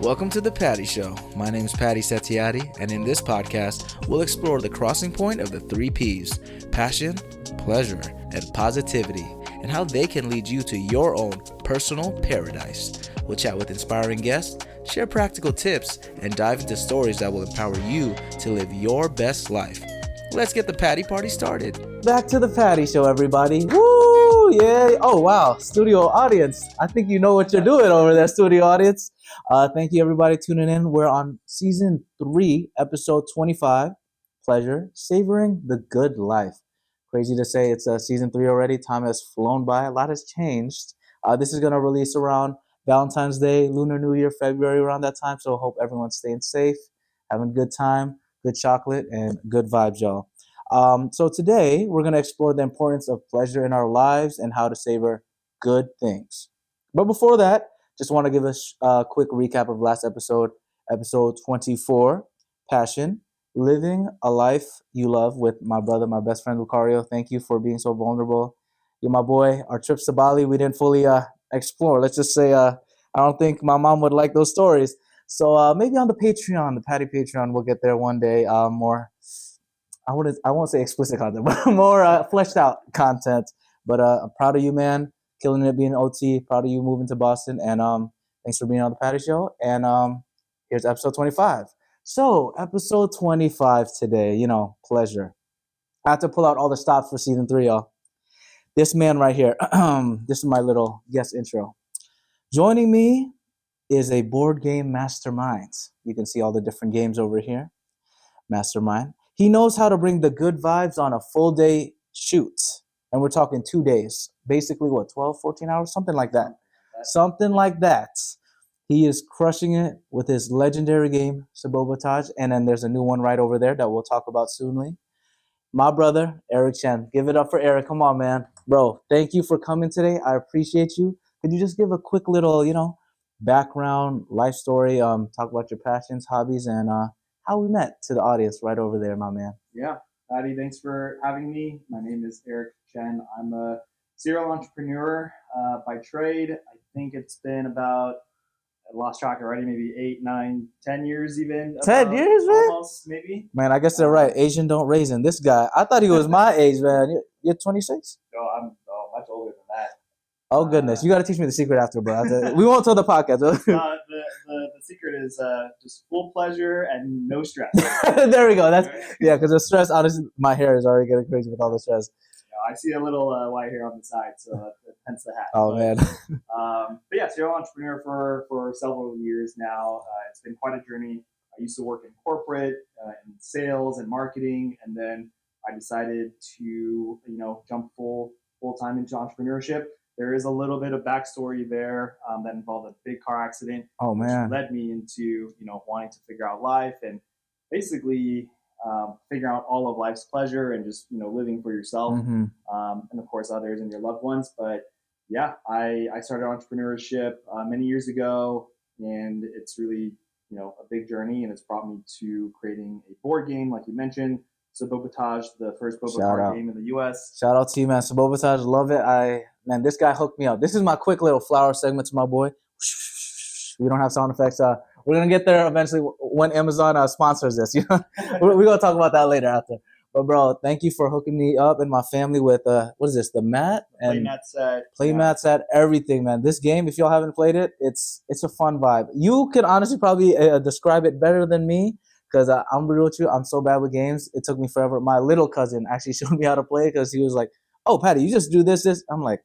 Welcome to the Patty Show. My name is Patty Setiatti, and in this podcast, we'll explore the crossing point of the three P's: passion, pleasure, and positivity, and how they can lead you to your own personal paradise. We'll chat with inspiring guests, share practical tips, and dive into stories that will empower you to live your best life. Let's get the Patty Party started. Back to the Patty Show, everybody. Woo! Yeah. Oh, wow. Studio audience. I think you know what you're doing over there, studio audience. Thank you, everybody, tuning in. We're on season 3, episode 25. Pleasure, savoring the good life. Crazy to say it's season 3 already. Time has flown by. A lot has changed. This is going to release around Valentine's Day, Lunar New Year, February, around that time. So hope everyone's staying safe, having a good time, good chocolate, and good vibes, y'all. So today, we're going to explore the importance of pleasure in our lives and how to savor good things. But before that, just want to give a quick recap of last episode 24, Passion, living a life you love with my brother, my best friend, Lucario. Thank you for being so vulnerable. You're my boy. Our trips to Bali, we didn't fully explore. Let's just say I don't think my mom would like those stories. So maybe on the Patreon, the Patty Patreon, we'll get there one day. More, I won't say explicit content, but more fleshed out content. But I'm proud of you, man. Killing it being OT. Proud of you moving to Boston. And thanks for being on the Patty Show. And here's episode 25. So episode 25 today, pleasure. I have to pull out all the stops for season 3, y'all. This man right here, this is my little guest intro. Joining me is a board game mastermind. You can see all the different games over here. Mastermind. He knows how to bring the good vibes on a full day shoot. And we're talking 2 days. Basically, 12, 14 hours? Something like that. Something like that. He is crushing it with his legendary game, Sabotage. And then there's a new one right over there that we'll talk about soonly. My brother, Eric Chen. Give it up for Eric. Come on, man. Bro, thank you for coming today. I appreciate you. Could you just give a quick little, background, life story, talk about your passions, hobbies, and how we met to the audience right over there, my man. Yeah, Patty, thanks for having me. My name is Eric Chen. I'm a serial entrepreneur by trade. I think it's been about, I lost track already, maybe 8, 9, 10 years even. 10 years, man? Almost, maybe. Man, I guess they're right. Asian don't raisin. This guy, I thought he was my age, man. You're 26? No, I'm much older than that. Oh, goodness. You got to teach me the secret after, bro. We won't tell the podcast. The secret is just full pleasure and no stress. There we go. Because the stress, honestly, my hair is already getting crazy with all the stress. I see a little white hair on the side, so hence the hat. Man. But yeah, serial entrepreneur for several years now. It's been quite a journey. I used to work in corporate, in sales and marketing, and then I decided to, jump full time into entrepreneurship. There is a little bit of backstory there that involved a big car accident. Oh, man. Which led me into, wanting to figure out life and basically figure out all of life's pleasure and just, living for yourself and, of course, others and your loved ones. But, yeah, I started entrepreneurship many years ago, and it's really, a big journey, and it's brought me to creating a board game, like you mentioned, Sabotage, the first boba card game in the U.S. Shout out to you, man. Sabotage, love it. Man, this guy hooked me up. This is my quick little flower segment to my boy. We don't have sound effects. We're going to get there eventually when Amazon sponsors this. We're going to talk about that later after. But, bro, thank you for hooking me up and my family with, what is this, the mat? And Playmat set, everything, man. This game, if y'all haven't played it, it's a fun vibe. You can honestly probably describe it better than me because I'm real with you. I'm so bad with games. It took me forever. My little cousin actually showed me how to play because he was like, oh, Patty, you just do this. I'm like,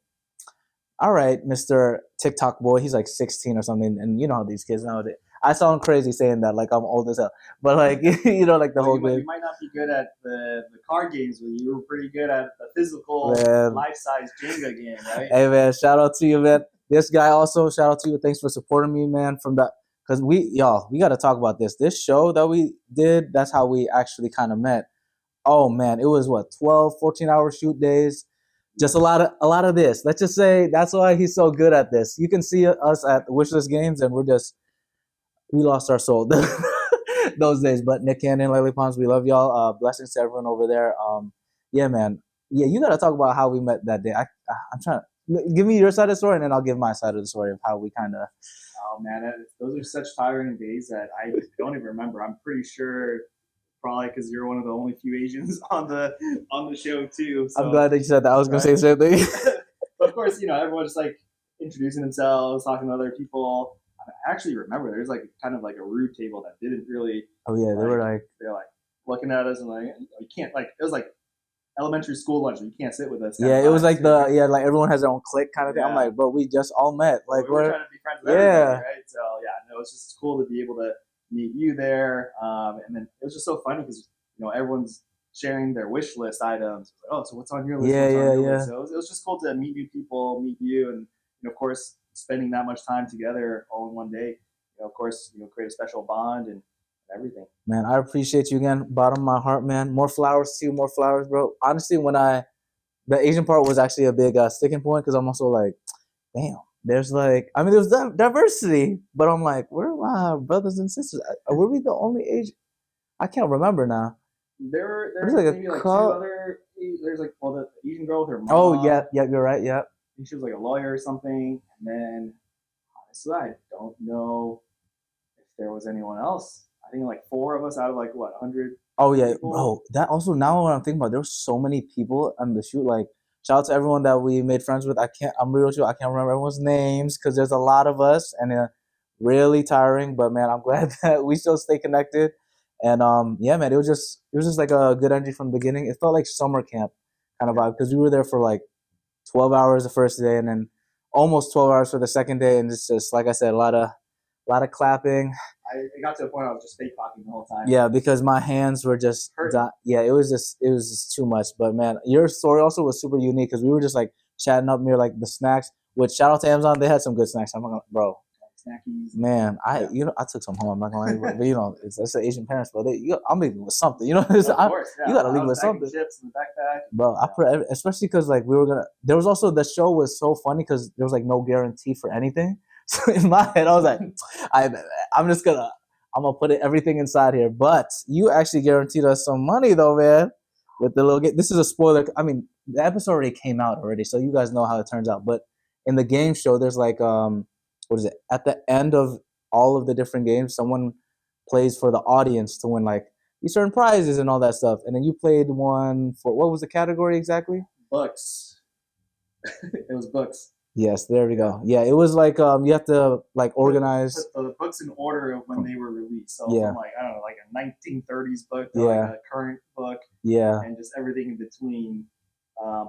all right, Mr. TikTok boy. He's like 16 or something. And you know how these kids nowadays. I sound crazy saying that, like I'm old as hell. But like, like the whole game. You might not be good at the card games, but you were pretty good at the physical, life-size Jenga game, right? Hey, man, shout out to you, man. This guy also, shout out to you. Thanks for supporting me, man, from that. Because we got to talk about this. This show that we did, that's how we actually kind of met. Oh, man, it was 12, 14-hour shoot days. Just a lot of this. Let's just say that's why he's so good at this. You can see us at Wishlist Games, and we lost our soul those days. But Nick Cannon, Lily Pons, we love y'all. Blessings to everyone over there. Yeah, man. Yeah, you got to talk about how we met that day. I'm trying to give me your side of the story, and then I'll give my side of the story of how we kind of. Oh man, those are such tiring days that I don't even remember. I'm pretty sure probably because you're one of the only few Asians on the show too. I'm So glad that you said that. I was gonna right. say the same thing. But of course, everyone's like introducing themselves, talking to other people. I actually remember there's like kind of like a rude table that didn't really. Oh yeah, they were like they're like looking at us and like you can't like it was like elementary school lunch. You can't sit with us. yeah, it was like like everyone has their own clique kind of thing. I'm like, bro, we just all met. Like we were trying to be friends with everybody, right? So yeah, no, it's just cool to be able to meet you there. And then it was just so funny because everyone's sharing their wish list items. Like, oh, so what's on your list? What's on your list? So it was just cool to meet new people, meet you, and of course spending that much time together all in one day. Of course, create a special bond and everything. Man, I appreciate you again, bottom of my heart, man. More flowers to you, more flowers, bro. Honestly, the Asian part was actually a big sticking point because I'm also like, damn, there's there's diversity, but I'm like, where are my brothers and sisters? Were we the only Asian? I can't remember now. There's like maybe like two other. There's like the Asian girl with her mom. Oh yeah, you're right. Yeah, I think she was like a lawyer or something. And then honestly, I don't know if there was anyone else. I think like 4 of us out of like what 100. Oh yeah, people. Bro. That also now when I'm thinking about it, there were so many people on the shoot. Like shout out to everyone that we made friends with. I'm real sure I can't remember everyone's names because there's a lot of us and really tiring. But man, I'm glad that we still stay connected. And yeah, man, it was just like a good energy from the beginning. It felt like summer camp kind of vibe because we were there for like 12 hours the first day and then almost 12 hours for the second day. And it's just like I said, a lot of clapping. It got to a point I was just fake talking the whole time. Yeah, because my hands were just yeah, it was just too much. But man, your story also was super unique because we were just like chatting up near like the snacks. Which shout out to Amazon, they had some good snacks. I'm not gonna, bro. Snackies. Man, I took some home. I'm not gonna lie, but it's the Asian parents, bro. I'm leaving with something. Of course, yeah. You gotta leave with something. Chips in the backpack. Bro, especially because like we were gonna. There was also the show was so funny because there was like no guarantee for anything. So in my head, I was like, I'm gonna put everything inside here. But you actually guaranteed us some money though, man. With the little game. This is a spoiler. I mean, the episode already came out already, so you guys know how it turns out. But in the game show, there's like what is it? At the end of all of the different games, someone plays for the audience to win like these certain prizes and all that stuff. And then you played one for what was the category exactly? Books. It was books. Yes, there we go. Yeah, it was like you have to like organize the books in order of when they were released. So yeah. from like I don't know, like a 1930s book to like a current book. Yeah. And just everything in between.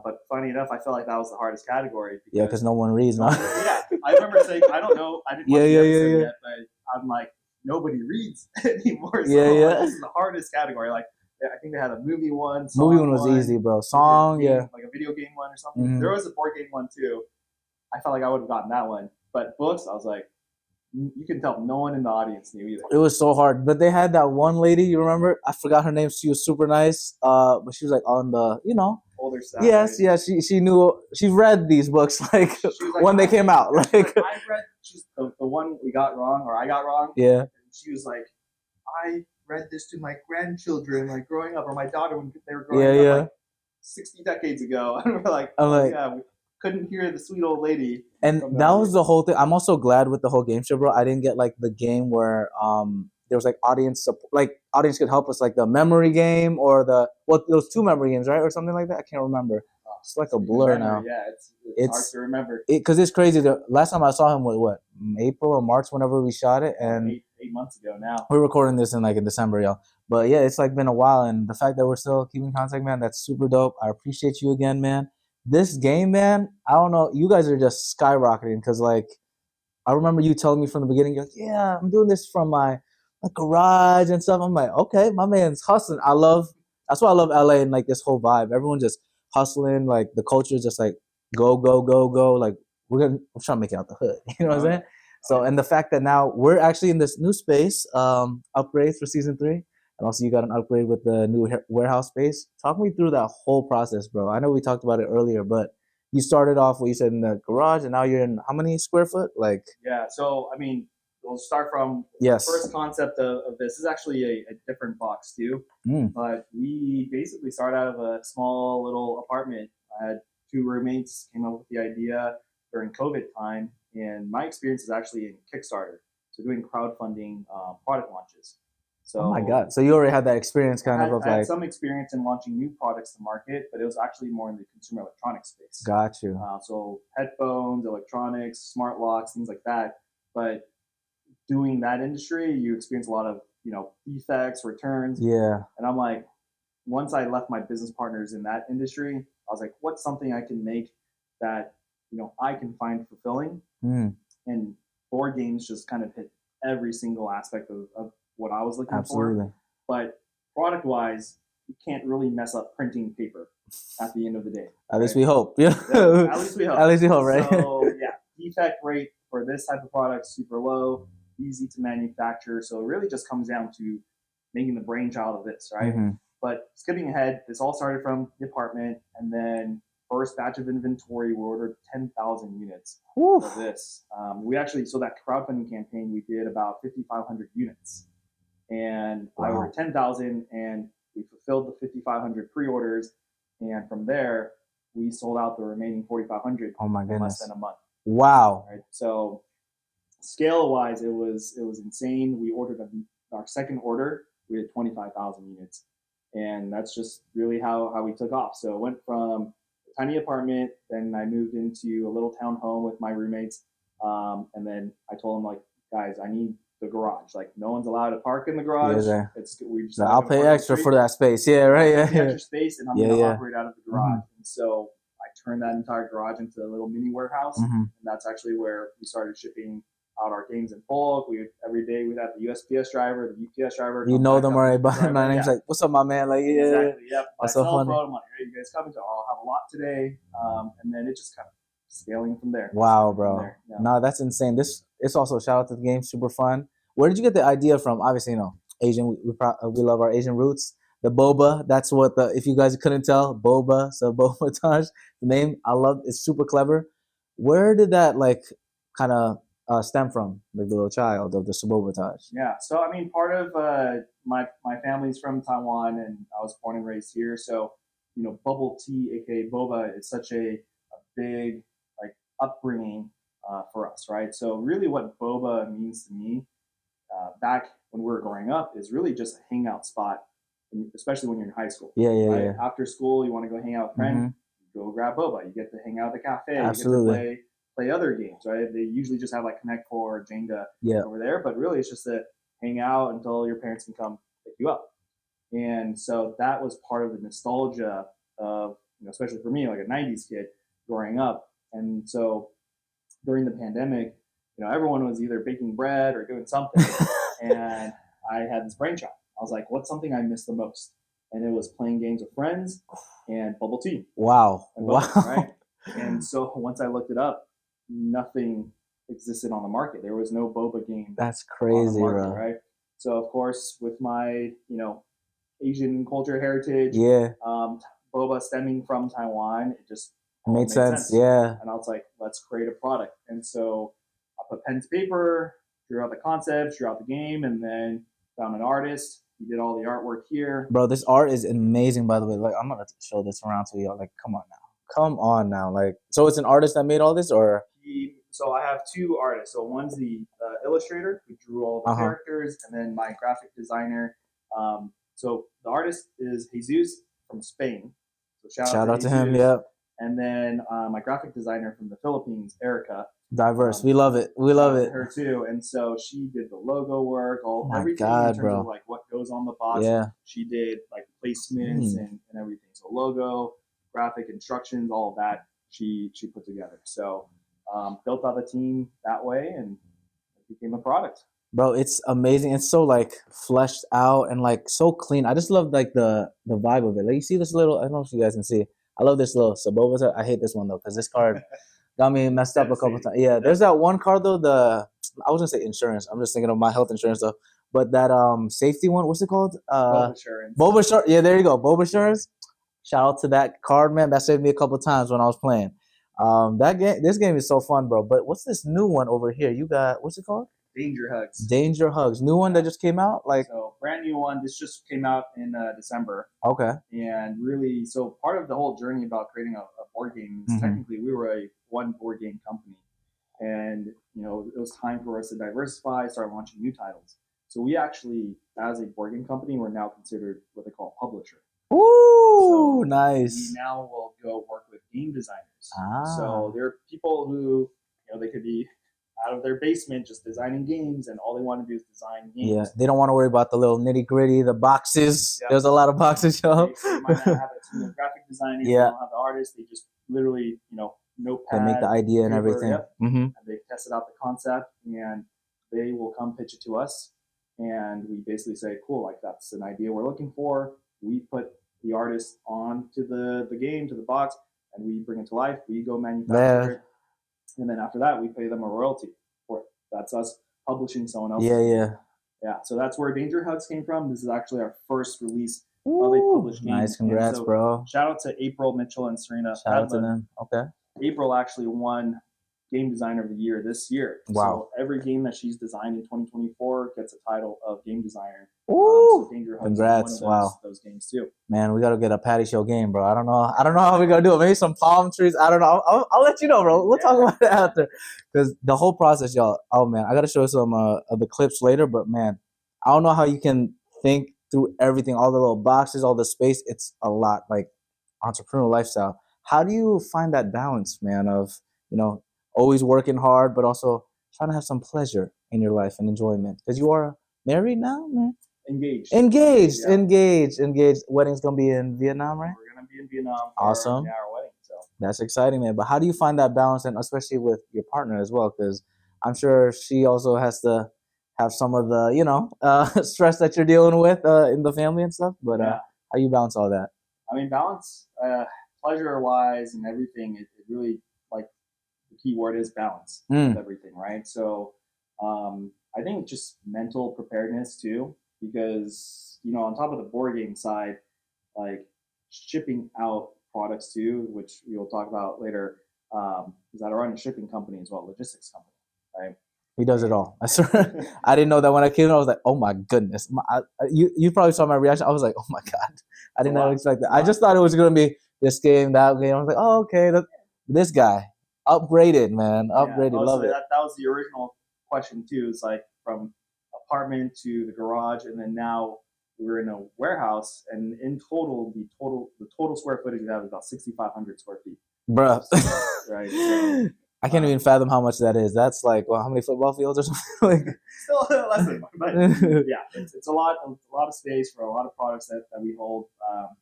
But funny enough, I felt like that was the hardest category. Because no one reads. No. Yeah, I remember saying, I don't know, I didn't watch the episode yet, but I'm like, nobody reads anymore. So this is the hardest category. Like, I think they had a movie one. Movie one was easy, bro. Song, like a video game one or something. Mm-hmm. There was a board game one too. I felt like I would have gotten that one. But books, I was like, you can tell no one in the audience knew either. It was so hard. But they had that one lady, you remember? I forgot her name. She was super nice. But she was like on the, older side. Yes, right? Yeah. She knew. She read these books like when they came out. Like I read the one we got wrong or I got wrong. Yeah. And she was like, I read this to my grandchildren, like growing up, or my daughter when they were growing up, like 60 decades ago. And we're like, we couldn't hear the sweet old lady. And that was the whole thing. I'm also glad with the whole game show, bro. I didn't get like the game where there was like audience support, like audience could help us, like the memory game or those 2 memory games, right, or something like that. I can't remember. It's like a blur now. Yeah, it's hard to remember. Because it's crazy. The last time I saw him was what, April or March, whenever we shot it, and 8 months ago now. We're recording this in December, y'all. But yeah, it's like been a while, and the fact that we're still keeping contact, man, that's super dope. I appreciate you again, man. This game, man, I don't know. You guys are just skyrocketing because, like, I remember you telling me from the beginning, you're like, yeah, I'm doing this from my garage and stuff. I'm like, okay, my man's hustling. That's why I love LA and like this whole vibe. Everyone just hustling. Like the culture is just like go, go, go, go. Like we're trying to make it out the hood. You know what I'm saying? So, and the fact that now we're actually in this new space, upgrades for season 3. And also you got an upgrade with the new warehouse space. Talk me through that whole process, bro. I know we talked about it earlier, but you started off what you said in the garage and now you're in how many square foot? Like, yeah. So, I mean, we'll start from the first concept of this is actually a different box too. But we basically started out of a small little apartment. I had 2 roommates, came up with the idea during COVID time. And my experience is actually in Kickstarter, so doing crowdfunding product launches. Oh my So God. So you already had that experience kind of I had like, some experience in launching new products to market, but it was actually more in the consumer electronics space. got you. So headphones, electronics, smart locks, things like that. But doing that industry, you experience a lot of, defects, returns. Yeah. And I'm like, once I left my business partners in that industry, I was like, what's something I can make that, I can find fulfilling? Mm, And board games just kind of hit every single aspect of what I was looking absolutely. for. But product wise, you can't really mess up printing paper at the end of the day. At least we hope. Yeah. At least we hope. At least we hope, right? So yeah, defect rate for this type of product super low, easy to manufacture. So it really just comes down to making the brainchild of this, right? Mm-hmm. But skipping ahead, this all started from the apartment, and then first batch of inventory, we ordered 10,000 units of this. We actually, so that crowdfunding campaign, we did about 5,500 units, and I ordered 10,000, and we fulfilled the 5,500 pre-orders, and from there we sold out the remaining 4,500 in less than a month. Wow. Right. So scale wise, it was insane. We ordered our second order. We had 25,000 units, and that's just really how we took off. So it went from a tiny apartment, then I moved into a little town home with my roommates, and then I told them, like, guys, I need the garage. Like, no one's allowed to park in the garage. Yeah, we just I'll pay extra for that space. Yeah, right. Yeah, extra space, and I'm going to operate out of the garage. Mm-hmm. And so I turned that entire garage into a little mini warehouse, and that's actually where we started shipping out our games in bulk. Every day we'd have the USPS driver, the UPS driver. You know them already, but my name's like, what's up, my man? Like, yeah, exactly. Yep. My that's so cell funny. phone, I'm like, hey, you guys coming? I'll have a lot today, and then it just kind of scaling from there. Wow, bro. Yeah. No, that's insane. It's also a shout out to the game, super fun. Where did you get the idea from? Obviously, Asian. We love our Asian roots. The boba, that's what if you guys couldn't tell, boba, so bobatage, the name, I love, it's super clever. Where did that kind of stem from, like the little child of the sabotage? Yeah, so I mean, part of my family's from Taiwan, and I was born and raised here. So, bubble tea, aka boba, is such a big upbringing for us, right? So, really, what boba means to me back when we were growing up is really just a hangout spot, especially when you're in high school. Yeah. After school, you want to go hang out with friends, you go grab boba. You get to hang out at the cafe. Absolutely. You get to play other games, right? They usually just have like Connect Four or Jenga over there, but really it's just to hang out until your parents can come pick you up. And so that was part of the nostalgia of, especially for me, like a 90s kid growing up. And so during the pandemic, everyone was either baking bread or doing something. And I had this brainchild. I was like, what's something I miss the most? And it was playing games with friends and bubble tea. Wow. Right? And so once I looked it up, nothing existed on the market. There was no boba game. That's crazy, market, bro. Right? So of course, with my Asian culture heritage, boba stemming from Taiwan, it just made sense. Yeah. And I was like, let's create a product. And so I put pen to paper, drew out the concepts, drew out the game, and then found an artist. He did all the artwork here. Bro, this art is amazing, by the way. Like, I'm gonna show this around to y'all. Like, come on now. Like, so it's an artist that made all this, or? So I have two artists. So one's the illustrator who drew all the characters, and then my graphic designer. So the artist is Jesus from Spain. So shout out to him. Yep. And then my graphic designer from the Philippines, Erica. Diverse. We love it. We love it. Her too. And so she did the logo work, everything in terms of like what goes on the box. Yeah. She did like placements and everything. So logo, graphic instructions, all of that she put together. So built out the team that way, and it became a product. Bro, it's amazing. It's so like fleshed out and like so clean. I just love like the vibe of it. Like, you see this little, I don't know if you guys can see. I love this little Sabova. I hate this one though, because this card got me messed up a couple times. Yeah, there's that one card though, I was gonna say insurance. I'm just thinking of my health insurance though. But that safety one, what's it called? Boba Insurance. Boba Insurance. Yeah, there you go. Boba Insurance. Shout out to that card, man. That saved me a couple times when I was playing. This game is so fun, bro. But what's this new one over here? You got, what's it called? Danger Hugs. Danger Hugs. New one that just came out? So brand new one. This just came out in December. Okay. And really, so part of the whole journey about creating a board game is technically we were one board game company. and it was time for us to diversify, start launching new titles. So we actually, as a board game company, we're now considered what they call a publisher. Ooh, so nice. We now will go work with game designers. So there are people who they could be out of their basement just designing games, and all they want to do is design games. Yeah, they don't want to worry about the little nitty gritty, the boxes. Yep. There's a lot of boxes, yo. They might not have a team of graphic designers. Yeah. They don't have the artists. They just literally, notepad. They make the idea and everything. Yep. Mm-hmm. And they tested out the concept, and they will come pitch it to us, and we basically say, cool, like that's an idea we're looking for. We put the artist onto the game, to the box, and we bring it to life. We go manufacture it. And then after that, we pay them a royalty for it. That's us publishing someone else's game. Yeah. So that's where Danger Hugs came from. This is actually our first release of a published game. Nice, congrats, bro. Shout out to April, Mitchell, and Serena. Shout out to them. Okay. April actually won Game Designer of the Year this year. Wow. So every game that she's designed in 2024 gets a title of Game Designer. Ooh. So Danger Hugs congrats. is one of those games too. Man, we got to get a Patty Show game, bro. I don't know how we're going to do it. Maybe some palm trees. I don't know. I'll let you know, bro. We'll talk about it after. Because the whole process, y'all, oh, man, I got to show you some of the clips later. But, man, I don't know how you can think through everything, all the little boxes, all the space. It's a lot, like entrepreneurial lifestyle. How do you find that balance, man, of, always working hard, but also trying to have some pleasure in your life and enjoyment? Because you are married now, man. Engaged. Wedding's gonna be in Vietnam, right? We're gonna be in Vietnam. Awesome. Our wedding. So that's exciting, man. But how do you find that balance, and especially with your partner as well? Because I'm sure she also has to have some of the stress that you're dealing with in the family and stuff. But how you balance all that? I mean, balance, pleasure-wise and everything. It really, like, the key word is balance with everything, right? So I think just mental preparedness too, because on top of the board game side, like shipping out products too, which we'll talk about later, is that I run a shipping company as well, logistics company, right? He does it all. I swear. I didn't know that when I came in. I was like, oh my goodness. You probably saw my reaction. I was like, oh my God. I did not expect that. I just thought it was going to be this game, that game. I was like, oh, okay. This guy. Upgraded, man. Upgraded. Yeah. Love it. That was the original question too. It's like from apartment to the garage, and then now we're in a warehouse, and in total, the total square footage we have is about 6,500 square feet. Bruh. Right. So, I can't even fathom how much that is. That's like, well, how many football fields or something? Still less than one, but yeah, it's a lot of space for a lot of products that we hold.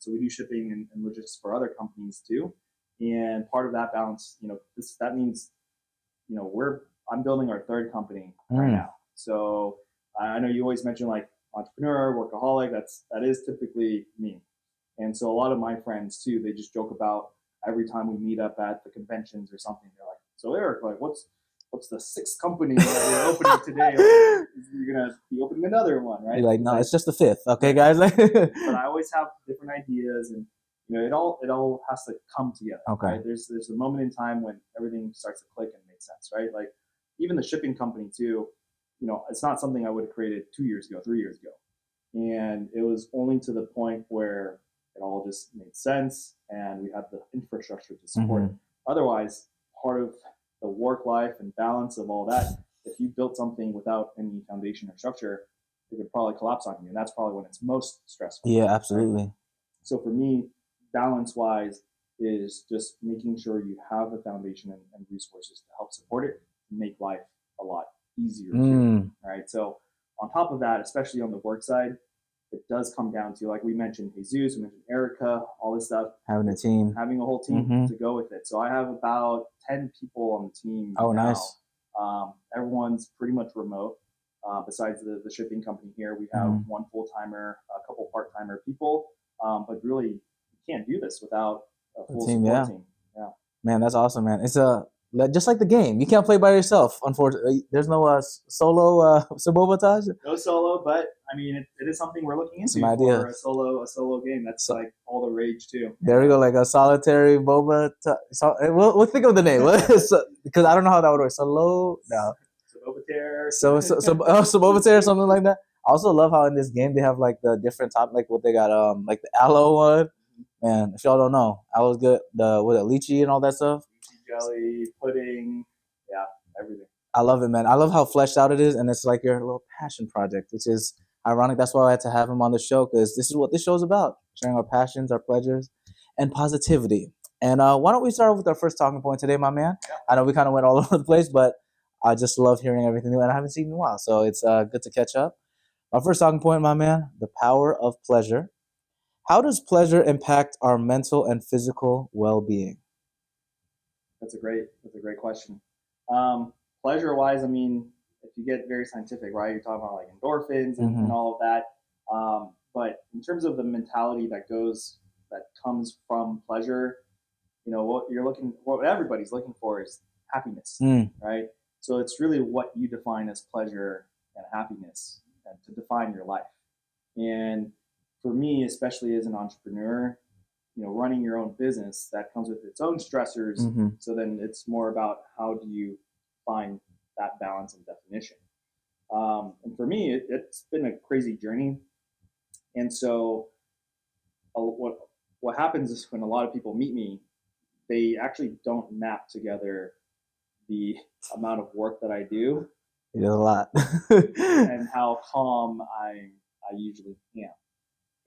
So we do shipping and logistics for other companies too. And part of that balance, that means, I'm building our third company right now. So I know you always mention like entrepreneur, workaholic. That is typically me. And so a lot of my friends too, they just joke about every time we meet up at the conventions or something. They're like, so Eric, like, what's the sixth company that you're opening today? Like, you're gonna be opening another one, right? You're like, no, it's just the fifth, okay, guys. But I always have different ideas, and it all has to come together. Okay. Right? There's a moment in time when everything starts to click and make sense, right? Like even the shipping company too. It's not something I would have created 2 years ago, 3 years ago, and it was only to the point where it all just made sense, and we had the infrastructure to support it. Otherwise, part of the work life and balance of all that, if you built something without any foundation or structure, it could probably collapse on you, and that's probably when it's most stressful. Yeah, absolutely. Right? So for me, balance-wise is just making sure you have the foundation and resources to help support it and make life a lot easier too. Right? So on top of that, especially on the work side, it does come down to, like we mentioned, Jesus, we mentioned Erica, all this stuff. Having a whole team to go with it. So I have about 10 people on the team. Oh, now. Nice. Everyone's pretty much remote. Besides the shipping company here, we have one full-timer, a couple part-timer people. But really, you can't do this without a full support team. Yeah. Man, that's awesome, man. It's just like the game. You can't play by yourself, unfortunately. There's no solo sabotage. No solo, but I mean, it is something we're looking into for a solo game. That's like all the rage too. There we go, like a solitary boba. We'll think of the name because I don't know how that would work. Sabobataire. Sabobataire or something like that. I also love how in this game they have like the different top, like what they got, like the aloe one. Man, if y'all don't know, aloe's good. The lychee and all that stuff. Jelly, pudding, yeah, everything. I love it, man. I love how fleshed out it is, and it's like your little passion project, which is ironic. That's why I had to have him on the show, because this is what this show's about: sharing our passions, our pleasures, and positivity. And why don't we start with our first talking point today, my man? Yeah. I know we kind of went all over the place, but I just love hearing everything new, and I haven't seen you in a while, so it's good to catch up. Our first talking point, my man: the power of pleasure. How does pleasure impact our mental and physical well-being? That's a great question. Pleasure wise, I mean, if you get very scientific, right, you're talking about like endorphins and all of that. But in terms of the mentality that comes from pleasure, you know, what everybody's looking for is happiness, right? So it's really what you define as pleasure and happiness, and to define your life. And for me, especially as an entrepreneur, you know, running your own business, that comes with its own stressors. So then it's more about how do you find that balance and definition. And for me, it's been a crazy journey. And so what happens is when a lot of people meet me, they actually don't map together the amount of work that I do. It is a lot. And how calm I usually am.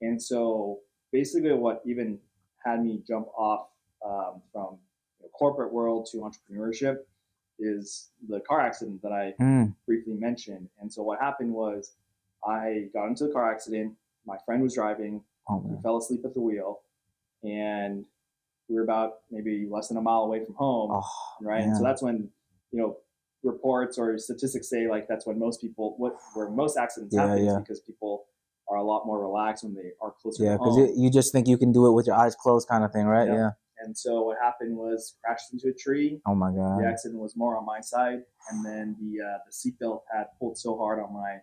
And so basically what even had me jump off from the corporate world to entrepreneurship is the car accident that I briefly mentioned. And so what happened was I got into a car accident. My friend was driving. He fell asleep at the wheel, and we were about maybe less than a mile away from home, right? Man. And so that's when, you know, reports or statistics say like that's when where most accidents happen is because people are a lot more relaxed when they are closer to home. Yeah, because you just think you can do it with your eyes closed kind of thing, right? Yeah. And so what happened was crashed into a tree. Oh my God. The accident was more on my side, and then the seatbelt had pulled so hard on my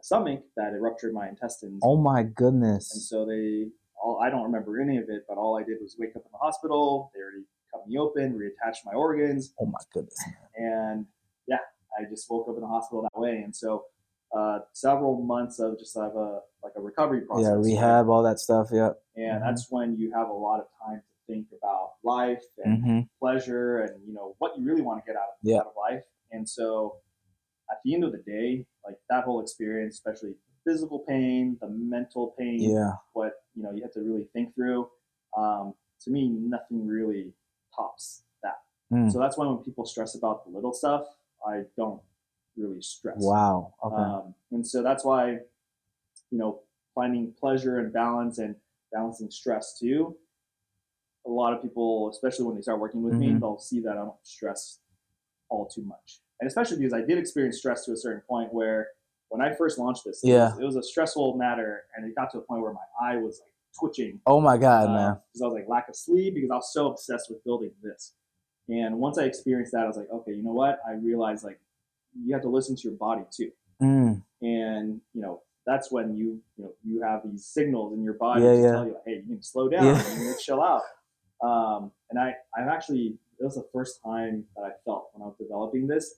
stomach that it ruptured my intestines. Oh my goodness. And so I don't remember any of it, but all I did was wake up in the hospital. They already cut me open, reattached my organs. Oh my goodness. And yeah, I just woke up in the hospital that way. And so several months of just have a recovery process. Yeah, rehab, right? All that stuff. Yeah. And that's when you have a lot of time to think about life and pleasure and, you know, what you really want to get out of life. And so at the end of the day, like that whole experience, especially physical pain, the mental pain, what, you know, you have to really think through. To me, nothing really tops that. So that's why when people stress about the little stuff, I don't really stress. Wow. Okay. And so that's why, you know, finding pleasure and balance and balancing stress too. A lot of people, especially when they start working with me, they'll see that I don't stress all too much. And especially because I did experience stress to a certain point where when I first launched this, it was a stressful matter, and it got to a point where my eye was like twitching. Oh my God, man. Because I was like lack of sleep, because I was so obsessed with building this. And once I experienced that, I was like, okay, you know what? I realized like you have to listen to your body too. And, you know, that's when you have these signals in your body to tell you, hey, you need to slow down, you need to chill out. And I've actually, it was the first time that I felt when I was developing this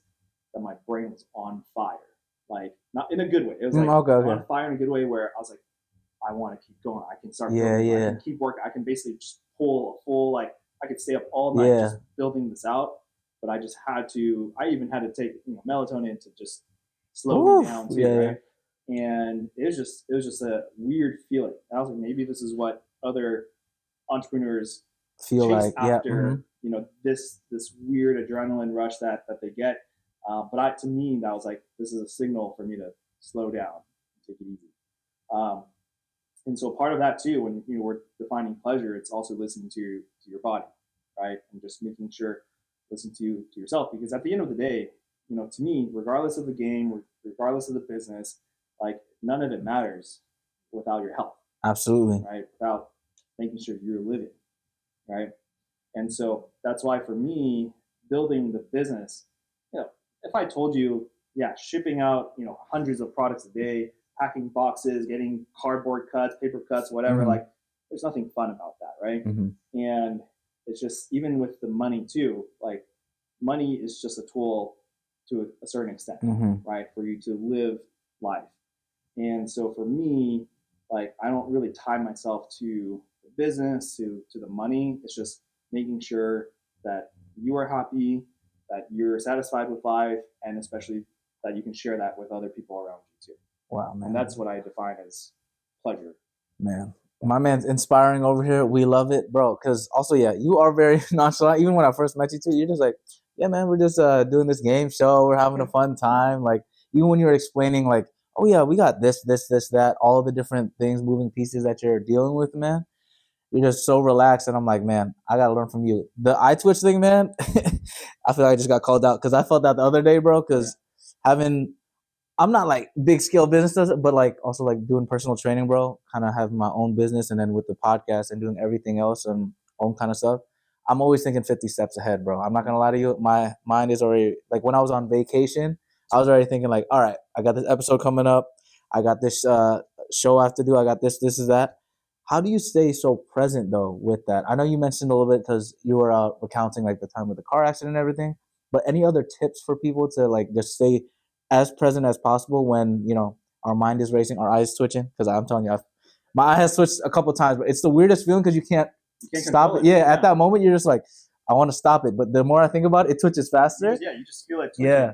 that my brain was on fire. Like, not in a good way. It was like on fire in a good way where I was like, I want to keep going. I can start building. I can keep working. I can basically just pull a full, like, I could stay up all night just building this out. But I just had to, I even had to take, you know, melatonin to just slow me down too, right? And it was just a weird feeling. I was like, maybe this is what other entrepreneurs feel like after, you know, this weird adrenaline rush that they get. But to me, that was like, this is a signal for me to slow down, take it easy. And so part of that too, when you know we're defining pleasure, it's also listening to your body, right? And just making sure listen to yourself, because at the end of the day, you know, to me, regardless of the game, regardless of the business, like none of it matters without your health. Absolutely. Right? Without making sure you're living, right? And so that's why for me, building the business, you know, if I told you, shipping out, you know, hundreds of products a day, packing boxes, getting cardboard cuts, paper cuts, whatever, like there's nothing fun about that, right? And it's just, even with the money too, like money is just a tool to a certain extent, right? For you to live life. And so for me, like I don't really tie myself to the business, to the money. It's just making sure that you are happy, that you're satisfied with life, and especially that you can share that with other people around you too. Wow, man. And that's what I define as pleasure. Man, my man's inspiring over here. We love it, bro. Because also, yeah, you are very nonchalant. Even when I first met you too, you're just like, yeah, man, we're just doing this game show. We're having a fun time. Like, even when you're explaining, like, oh yeah, we got this, that, all the different things, moving pieces that you're dealing with, man. You're just so relaxed, and I'm like, man, I gotta learn from you. The eye twitch thing, man. I feel like I just got called out because I felt that the other day, bro. Because having I'm not like big scale business, but like also like doing personal training, bro. Kind of have my own business, and then with the podcast and doing everything else and own kind of stuff. I'm always thinking 50 steps ahead, bro. I'm not gonna lie to you. My mind is already like when I was on vacation, I was already thinking like, all right, I got this episode coming up. I got this show I have to do. I got this is that. How do you stay so present though with that? I know you mentioned a little bit because you were recounting like the time with the car accident and everything. But any other tips for people to like just stay as present as possible when our mind is racing, our eyes twitching? Because I'm telling you, my eye has twitched a couple times, but it's the weirdest feeling because you can't stop it. Yeah, at that moment you're just like, I want to stop it, but the more I think about it, it twitches faster. You just feel it twitching. Yeah.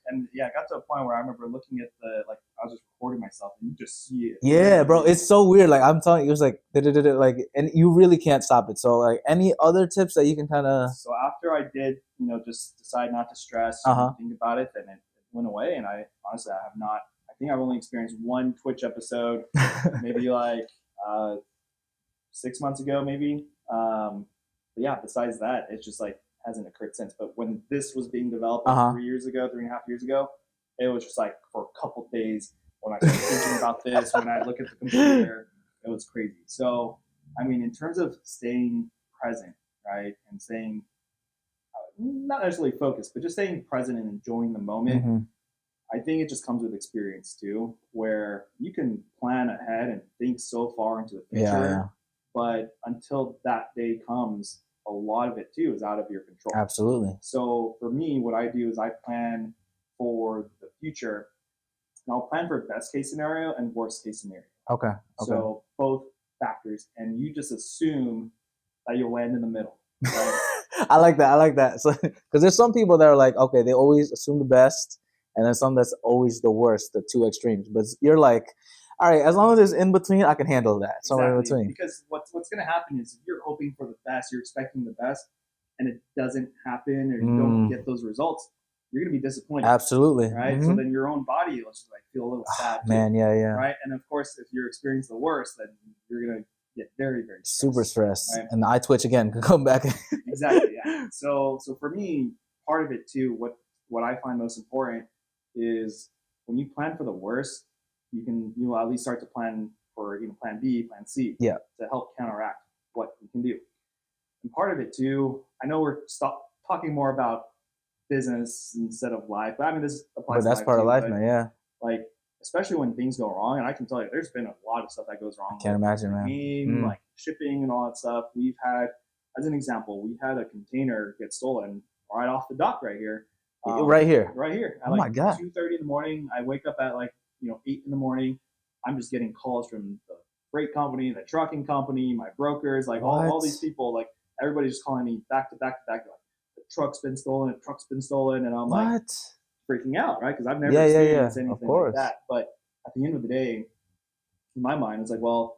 And I got to a point where I remember looking at I was just recording myself, and you just see it. Yeah, bro, it's so weird. Like I'm telling you, it was like like, and you really can't stop it. So like, any other tips that you can kind of? So after I did, just decide not to stress, think about it, then it went away. And I honestly, I have not. I think I've only experienced one Twitch episode, maybe like 6 months ago, maybe. But yeah, besides that, it's just like hasn't occurred since. But when this was being developed 3 years ago, 3.5 years ago, it was just like for a couple days when I started thinking about this, when I look at the computer, it was crazy. So, I mean, in terms of staying present, right, and staying not necessarily focused, but just staying present and enjoying the moment, I think it just comes with experience too, where you can plan ahead and think so far into the future, but until that day comes, a lot of it too is out of your control. Absolutely. So for me, what I do is I plan for the future, and I'll plan for best case scenario and worst case scenario. Okay. So both factors, and you just assume that you'll land in the middle. Right? I like that. So, because there's some people that are like, okay, they always assume the best, and then some that's always the worst, the two extremes. But you're like, all right, as long as it's in between, I can handle that. Somewhere in between. Because what's going to happen is if you're hoping for the best, you're expecting the best, and it doesn't happen, or you don't get those results, you're going to be disappointed. Absolutely. Right? So then your own body will just like feel a little sad. Man, yeah. Right? And of course, if you're experiencing the worst, then you're going to get very, very stressed, super stressed. Right? And the eye twitch again can come back. Exactly, yeah. So for me, part of it too, what I find most important is when you plan for the worst, you'll at least start to plan for plan B, plan C, to help counteract what you can do. And part of it too, I know we're talking more about business instead of life, but I mean this applies. But that's part of life, man. Yeah. Like especially when things go wrong, and I can tell you, there's been a lot of stuff that goes wrong. I can't imagine, man. Like shipping and all that stuff. We've had, as an example, we had a container get stolen right off the dock right here. Right here. At my God. 2:30 in the morning. I wake up at 8 in the morning. I'm just getting calls from the freight company, the trucking company, my brokers, like all these people, like everybody's just calling me back to back to back. Like, the truck's been stolen, and I'm like freaking out, right? Because I've never experienced anything like that. But at the end of the day, in my mind, it's like, well,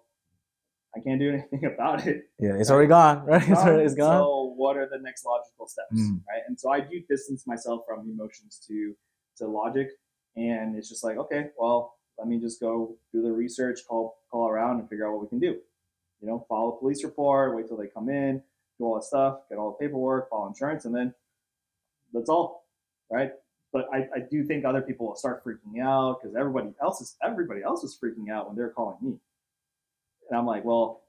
I can't do anything about it. Yeah, it's already gone, right? It's gone. So what are the next logical steps, right? And so I do distance myself from emotions to logic, and it's just like, okay, well, let me just go do the research, call around, and figure out what we can do. File a police report, wait till they come in, do all that stuff, get all the paperwork, file insurance, and then that's all, right? But I do think other people will start freaking out because everybody else is freaking out when they're calling me. And I'm like, well,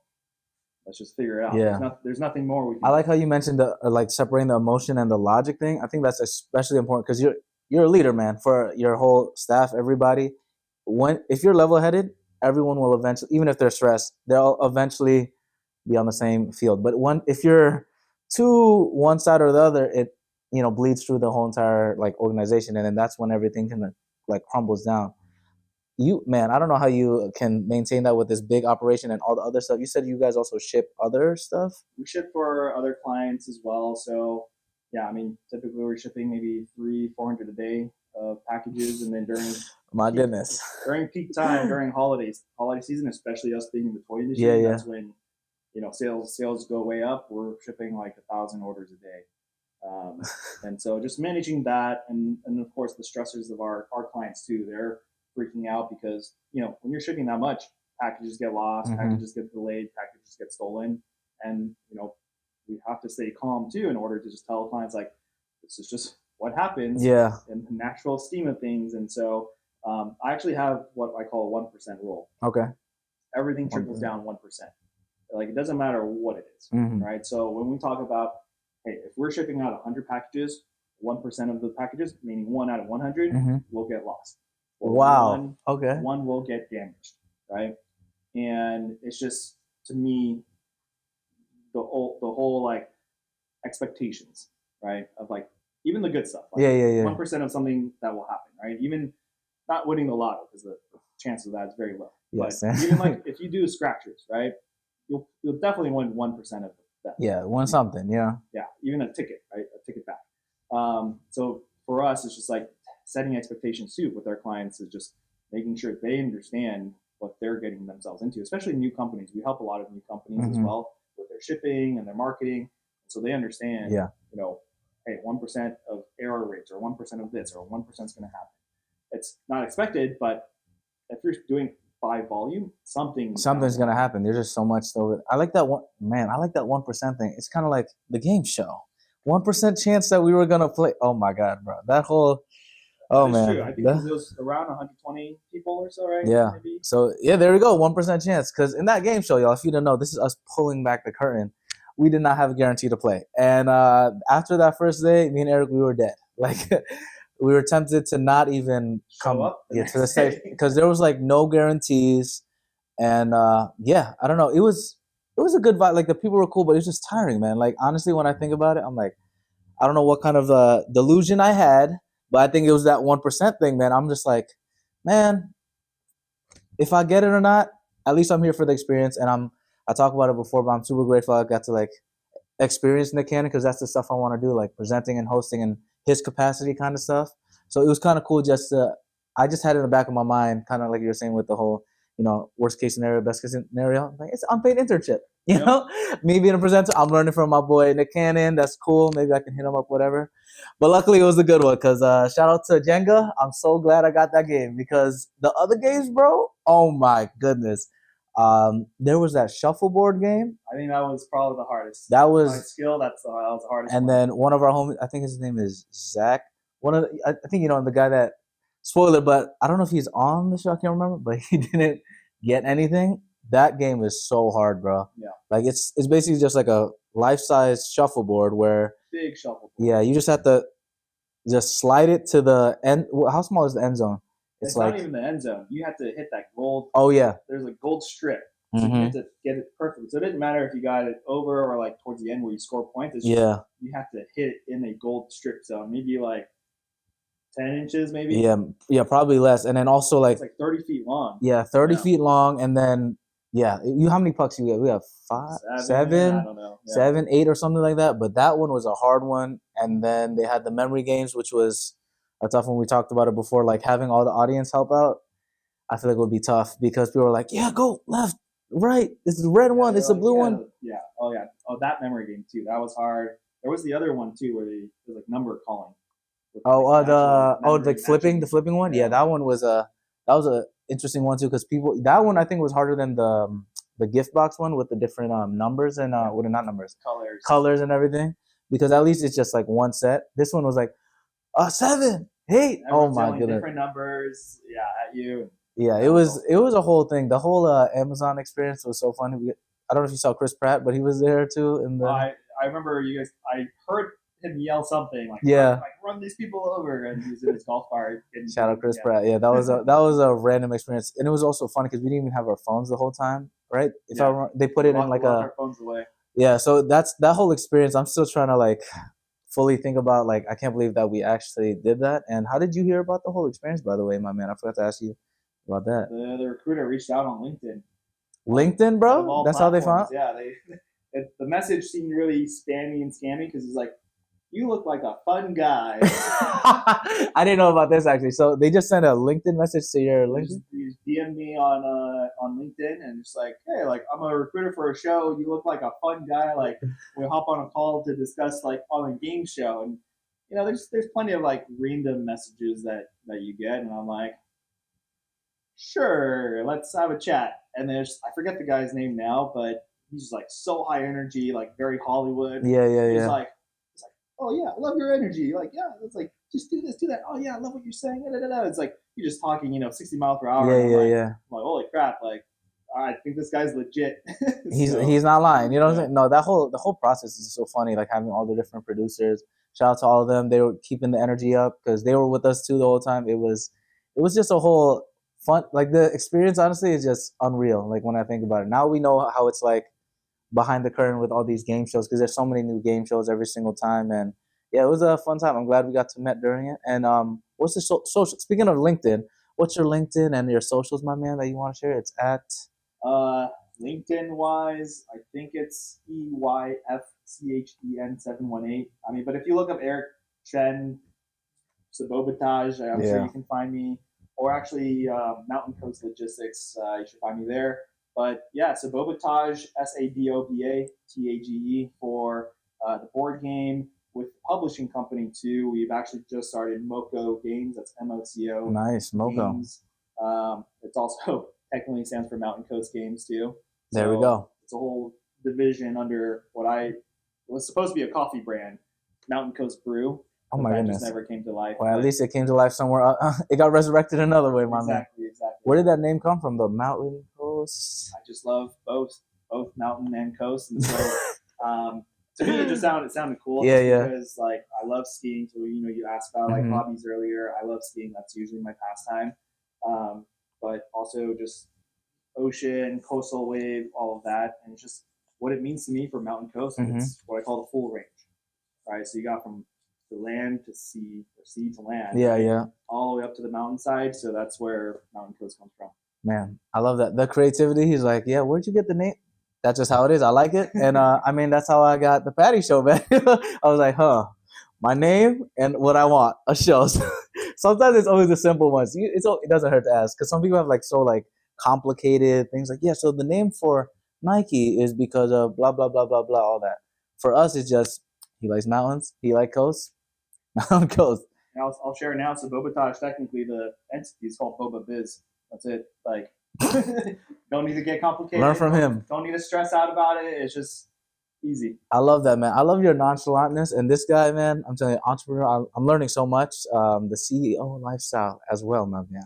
let's just figure it out. Yeah. There's nothing more we can do. Like how you mentioned the like separating the emotion and the logic thing. I think that's especially important because you're a leader, man, for your whole staff, everybody. If you're level-headed, everyone will eventually, even if they're stressed, they'll eventually be on the same field. But if you're too one side or the other, it bleeds through the whole entire like organization, and then that's when everything kind of like crumbles down. I don't know how you can maintain that with this big operation and all the other stuff. You said you guys also ship other stuff? We ship for other clients as well. So yeah, I mean, typically we're shipping maybe 300-400 a day of packages, and then My peak, goodness. during peak time, during holiday season, especially us being in the toy Yeah, industry, yeah. that's when sales go way up. We're shipping like 1,000 orders a day. And so just managing that, and of course the stressors of our clients too. They're freaking out because when you're shipping that much, packages get lost, packages get delayed, packages get stolen, and we have to stay calm too in order to just tell clients like this is just what happens Yeah. in the natural scheme of things. And so I actually have what I call a 1% rule. Okay. Everything trickles down 1%. Like it doesn't matter what it is, right? So when we talk about, hey, if we're shipping out 100 packages, 1% of the packages, meaning 1 out of 100, will get lost. Or Wow. one will get damaged, right? And it's just, to me, the whole like expectations, right? Of like even the good stuff. Like Yeah. 1% of something that will happen, right? Even not winning the lotto, because the chance of that is very low. Yes. But even like if you do scratchers, right? You'll definitely win 1% of that. Yeah, win something. Yeah. Yeah, even a ticket, right? A ticket back. So for us, it's just like setting expectations too with our clients is just making sure they understand what they're getting themselves into, especially new companies. We help a lot of new companies as well with their shipping and their marketing, so they understand. Yeah. Hey, 1% of error rates, or 1% of this, or 1% is going to happen. It's not expected, but if you're doing by volume, something's gonna happen. There's just so much. So I like that one, man. I like that 1% thing. It's kind of like the game show. 1% chance that we were gonna play. Oh my god, bro! That whole. Oh man, true. I think it was around 120 people or so, right? Yeah. Maybe. So yeah, there we go. 1% chance. Because in that game show, y'all, if you don't know, this is us pulling back the curtain. We did not have a guarantee to play, and after that first day, me and Eric, we were dead. Like. We were tempted to not even come up to the stage because there was like no guarantees, and I don't know. It was a good vibe. Like the people were cool, but it was just tiring, man. Like honestly, when I think about it, I'm like, I don't know what kind of delusion I had, but I think it was that 1% thing, man. I'm just like, man, if I get it or not, at least I'm here for the experience, and I talked about it before, but I'm super grateful I got to like experience Nick Cannon because that's the stuff I want to do, like presenting and hosting and his capacity kind of stuff. So it was kind of cool I just had it in the back of my mind, kind of like you were saying with the whole, worst case scenario, best case scenario. Like it's unpaid internship, you know? Me being a presenter, I'm learning from my boy Nick Cannon. That's cool. Maybe I can hit him up, whatever. But luckily it was a good one because shout out to Jenga. I'm so glad I got that game because the other games, bro, oh my goodness. There was that shuffleboard game. I think that was probably the hardest. That was my skill. That was the hardest. And then one of our homies, I think his name is Zach. I think the guy that spoiler, but I don't know if he's on the show. I can't remember, but he didn't get anything. That game is so hard, bro. Yeah. Like it's basically just like a life-size shuffleboard where big shuffleboard. Yeah, you just have to just slide it to the end. How small is the end zone? It's like, not even the end zone. You have to hit that gold. Oh yeah. There's a gold strip. So you have to get it perfectly. So it didn't matter if you got it over or like towards the end where you score points. It's just, you have to hit it in a gold strip zone. Maybe like 10 inches, maybe. Yeah, probably less. And then also like it's like 30 feet long. Yeah, 30 feet long, and then how many pucks you get? We have 5, 7, I don't know. 7, 8, or something like that. But that one was a hard one. And then they had the memory games, which was a tough one. We talked about it before, like having all the audience help out. I feel like it would be tough because people were like, "Yeah, go left, right. It's the red one. It's the blue one." Yeah. Oh yeah. Oh, that memory game too. That was hard. There was the other one too where it was like number calling. The flipping one. Yeah, that one was a interesting one too because that one I think was harder than the gift box one with the different numbers and not numbers, colors and everything, because at least it's just like one set. This one was like 7, 8. Oh my goodness, different numbers. Yeah, at you. Yeah, it was a whole thing. The whole Amazon experience was so funny. I don't know if you saw Chris Pratt, but he was there too. I remember you guys. I heard him yell something like, run these people over, and he's in his golf cart. Shout out Chris Pratt. Yeah, that was a random experience, and it was also funny because we didn't even have our phones the whole time, right? They put it in like our phones away. Yeah, so that's that whole experience. I'm still trying to like fully think about, like, I can't believe that we actually did that. And how did you hear about the whole experience, by the way, my man? I forgot to ask you about that. The recruiter reached out on LinkedIn. LinkedIn, bro? That's how they found? Yeah, the message seemed really spammy and scammy because it's like, you look like a fun guy. I didn't know about this actually. So they just sent a LinkedIn message to your LinkedIn? You just DM me on LinkedIn and just like, hey, like I'm a recruiter for a show. You look like a fun guy. Like we hop on a call to discuss like on a game show. And there's plenty of like random messages that you get, and I'm like, sure, let's have a chat. And there's I forget the guy's name now, but he's just like so high energy, like very Hollywood. Yeah, yeah, He's yeah. like, oh yeah, I love your energy. Like, yeah, it's like just do this, do that. Oh yeah, I love what you're saying. Da, da, da. It's like you're just talking, 60 miles per hour, Yeah, and yeah, yeah. I'm like, holy crap, like I think this guy's legit. He's not lying. You know what I'm Yeah. saying? No, the whole process is so funny. Like having all the different producers. Shout out to all of them. They were keeping the energy up because they were with us too the whole time. It was just a whole fun. Like the experience, honestly, is just unreal. Like when I think about it, now we know how it's like behind the curtain with all these game shows because there's so many new game shows every single time. And yeah, it was a fun time. I'm glad we got to meet during it. And what's the social? Speaking of LinkedIn, what's your LinkedIn and your socials, my man, that you want to share? It's at Uh, LinkedIn wise, I think it's EYFCHEN718. I mean, but if you look up Eric Chen Sabotage, I'm sure yeah. you can find me. Or actually, Mountain Coast Logistics, you should find me there. But yeah, Sabotage, Sabotage for the board game. With the publishing company too, we've actually just started Moco Games. That's MOCO Nice, Moco. Games. It's also technically stands for Mountain Coast Games too. There we So go. it's a whole division under what I was supposed to be a coffee brand, Mountain Coast Brew, Oh but my that just goodness. never came to life. Well, at But least it came to life somewhere. It got resurrected another way, my man. exactly. Where did that name come from? The Mountain Coast. I just love both mountain and coast, and so to me it sounded cool. Yeah, just yeah. because like I love skiing. So you asked about like hobbies earlier. I love skiing. That's usually my pastime. But also just ocean, coastal wave, all of that, and it's just what it means to me for mountain coast. And it's what I call the full range, right? So you got from the land to sea, or sea to land, Yeah, right? yeah. All the way up to the mountainside. So that's where mountain coast comes from. Man, I love that. The creativity. He's like, yeah, where'd you get the name? That's just how it is. I like it. And I mean, that's how I got the Patty Show, man. I was like, my name and what I want, a show. Sometimes it's always the simple ones. It doesn't hurt to ask because some people have like so like complicated things. Like, yeah, so the name for Nike is because of blah blah blah blah blah, all that. For us, it's just he likes mountains, he likes coast, mountain coast. And I'll share now. So Bobatage, technically the entity is called Boba Biz. That's it. Like, don't need to get complicated. Learn from him. Don't need to stress out about it. It's just easy. I love that, man. I love your nonchalantness. And this guy, man, I'm telling you, entrepreneur, I'm learning so much. The CEO lifestyle as well, my man.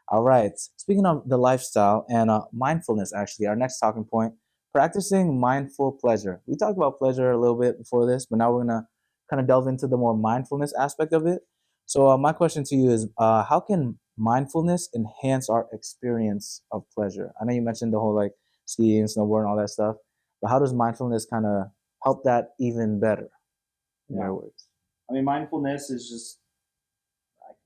All right. Speaking of the lifestyle and mindfulness, actually, our next talking point, practicing mindful pleasure. We talked about pleasure a little bit before this, but now we're going to kind of delve into the more mindfulness aspect of it. So my question to you is, how can mindfulness enhance our experience of pleasure? I know you mentioned the whole like skiing, snowboarding, and all that stuff. But how does mindfulness kind of help that even better? In your words. I mean, mindfulness is just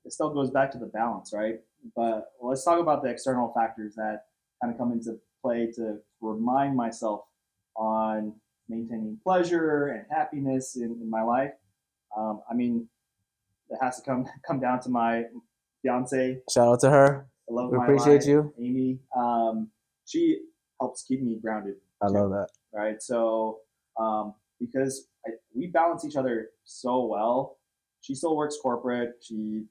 it still goes back to the balance, right? But let's talk about the external factors that kind of come into play to remind myself on maintaining pleasure and happiness in my life. I mean, it has to come down to my fiance. Shout out to her. I love we my appreciate life, you. Amy. She helps keep me grounded. I love that. Right. So because we balance each other so well. She still works corporate. She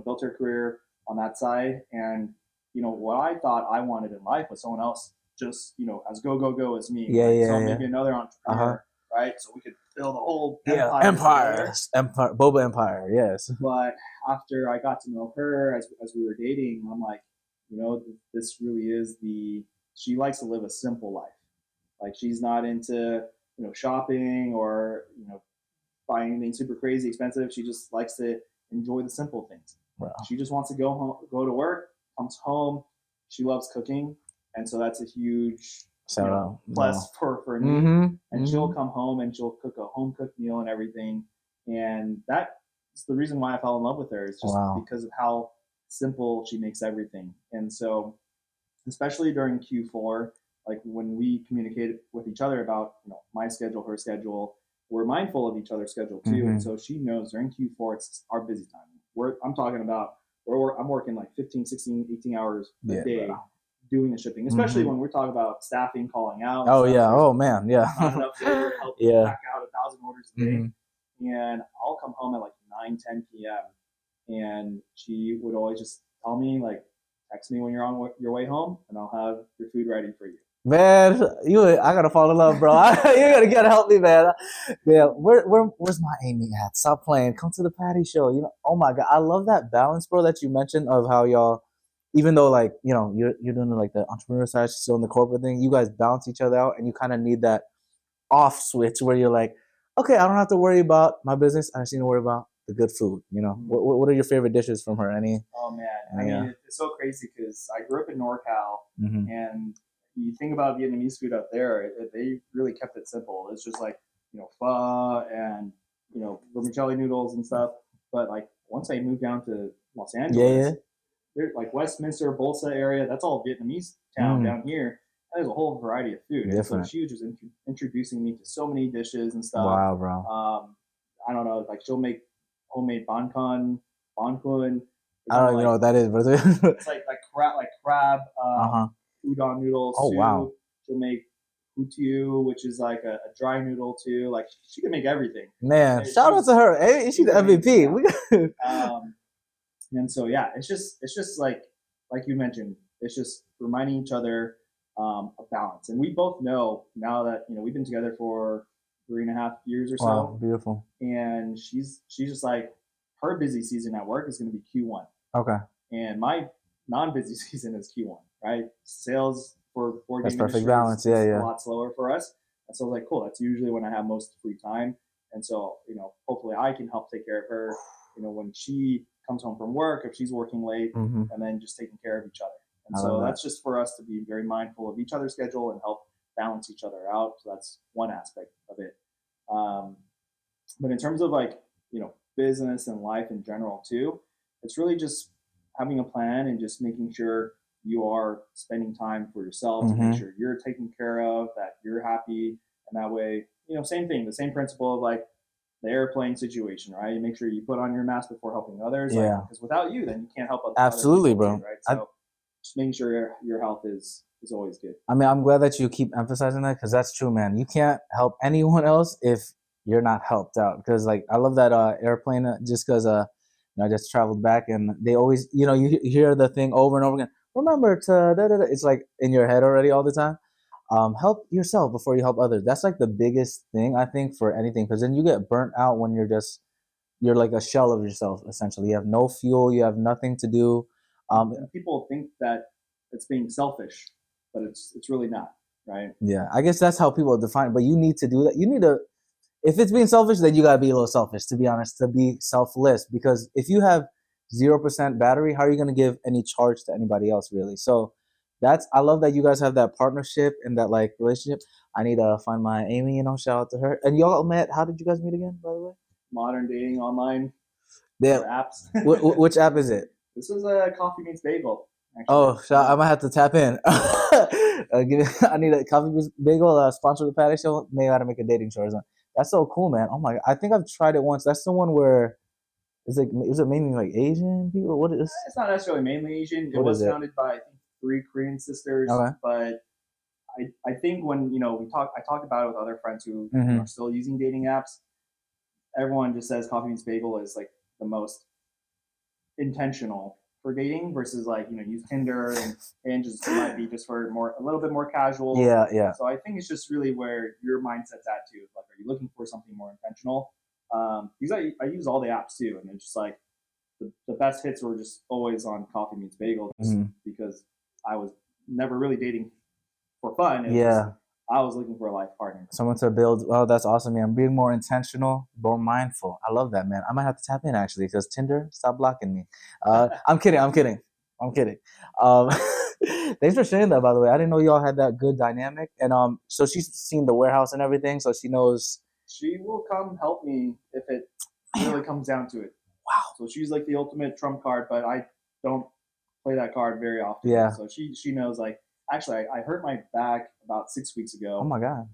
built her career on that side, and what I thought I wanted in life was someone else just as go as me. Yeah, right? yeah, So yeah. maybe another entrepreneur, right? So we could build a whole empire, Boba Empire. Yes. But after I got to know her as we were dating, I'm like, this really is she likes to live a simple life. Like she's not into shopping or buying anything super crazy expensive. She just likes to enjoy the simple things. Wow. She just wants to go to work, comes home. She loves cooking, and so that's a huge plus for me. And she'll come home and she'll cook a home cooked meal and everything. And that's the reason why I fell in love with her. It's just because of how simple she makes everything. And so, especially during Q4, like when we communicated with each other about my schedule, her schedule, we're mindful of each other's schedule too. And so she knows during Q4, it's our busy time. I'm talking about, I'm working like 15, 16, 18 hours a day doing the shipping, especially when we're talking about staffing, calling out. Oh, yeah. Oh, man. Yeah. Not enough labor to help back out 1,000 orders a day. And I'll come home at like 9, 10 p.m. And she would always just tell me, like, text me when you're on your way home, and I'll have your food ready for you. Man, I gotta fall in love, bro. You gotta help me, man. Yeah, where's my Amy at? Stop playing. Come to the Patty Show. Oh my God, I love that balance, bro, that you mentioned of how y'all, even though like you're doing like the entrepreneur side, still in the corporate thing, you guys balance each other out, and you kind of need that off switch where you're like, okay, I don't have to worry about my business. I just need to worry about the good food. What are your favorite dishes from her? Oh man, I mean, it's so crazy because I grew up in NorCal, and you think about Vietnamese food out there, they really kept it simple. It's just like, pho and, vermicelli noodles and stuff. But like once I moved down to Los Angeles, like Westminster, Bolsa area, that's all Vietnamese town down here. And there's a whole variety of food. And so she was just introducing me to so many dishes and stuff. Wow, bro. I don't know, like she'll make homemade banh kun. I don't even know what that is, brother. It's like crab, udon noodles. Oh, soup. wow. She'll make hutiu, which is like a dry noodle too. Like she can make everything. Man, shout out to her. Hey, she's the MVP. And so yeah, it's just like you mentioned, it's just reminding each other of balance. And we both know now that we've been together for 3.5 years or so. Wow, beautiful. And she's just like, her busy season at work is going to be Q1. Okay. And my non-busy season is Q1, right? Sales for board game perfect industry balance. is Yeah. a lot slower for us. And so I was like, cool, that's usually when I have most free time. And so, hopefully I can help take care of her, when she comes home from work, if she's working late, and then just taking care of each other. And so that's just for us to be very mindful of each other's schedule and help balance each other out. So that's one aspect of it. But in terms of like, business and life in general too, it's really just having a plan and just making sure you are spending time for yourself to make sure you're taken care of, that you're happy. And that way, same thing, the same principle of like the airplane situation, right? You make sure you put on your mask before helping others. Yeah. Because without you, then you can't help others. Absolutely, bro. Too, right? So just making sure your health is always good. I mean, I'm glad that you keep emphasizing that because that's true, man. You can't help anyone else if you're not helped out. Because like I love that airplane just because I just traveled back and they always you hear the thing over and over again. Remember to it's like in your head already all the time. Help yourself before you help others. That's like the biggest thing I think for anything, because then you get burnt out when you're like a shell of yourself essentially. You have no fuel. You have nothing to do. And people think that it's being selfish, but it's really not, right? Yeah, I guess that's how people define it. But you need to do that. You need to. If it's being selfish, then you gotta be a little selfish, to be honest, to be selfless. Because if you have 0% battery, how are you gonna give any charge to anybody else, really? So I love that you guys have that partnership and that like relationship. I need to find my Amy, shout out to her. And y'all met, how did you guys meet again, by the way? Modern dating online. Apps. Which app is it? This was a Coffee Meets Bagel. Actually. Oh, I might have to tap in. I need a Coffee Meets Bagel, sponsor the Patty Show. Maybe I gotta make a dating show or something. That's so cool, man. Oh my God. I think I've tried it once. That's the one where is it mainly like Asian people? What is it's not necessarily mainly Asian. It was founded by I think 3 Korean sisters. Okay. But I think when I talked about it with other friends who are still using dating apps, everyone just says Coffee Meets Bagel is like the most intentional for dating versus like use Tinder and just might be just for a little bit more casual. Yeah. So I think it's just really where your mindset's at too. Like, are you looking for something more intentional? Because I use all the apps too, and it's just like the best hits were just always on Coffee Meets Bagel, just because I was never really dating for fun. I was looking for a life partner. Someone to build. Oh, that's awesome, man. Being more intentional, more mindful. I love that, man. I might have to tap in actually because Tinder, stop blocking me. I'm kidding. Thanks for sharing that, by the way. I didn't know y'all had that good dynamic. And so she's seen the warehouse and everything, so she knows. She will come help me if it really comes down to it. Wow. So she's like the ultimate trump card, but I don't play that card very often. Yeah. So she knows like. Actually, I hurt my back about 6 weeks ago. Oh my God.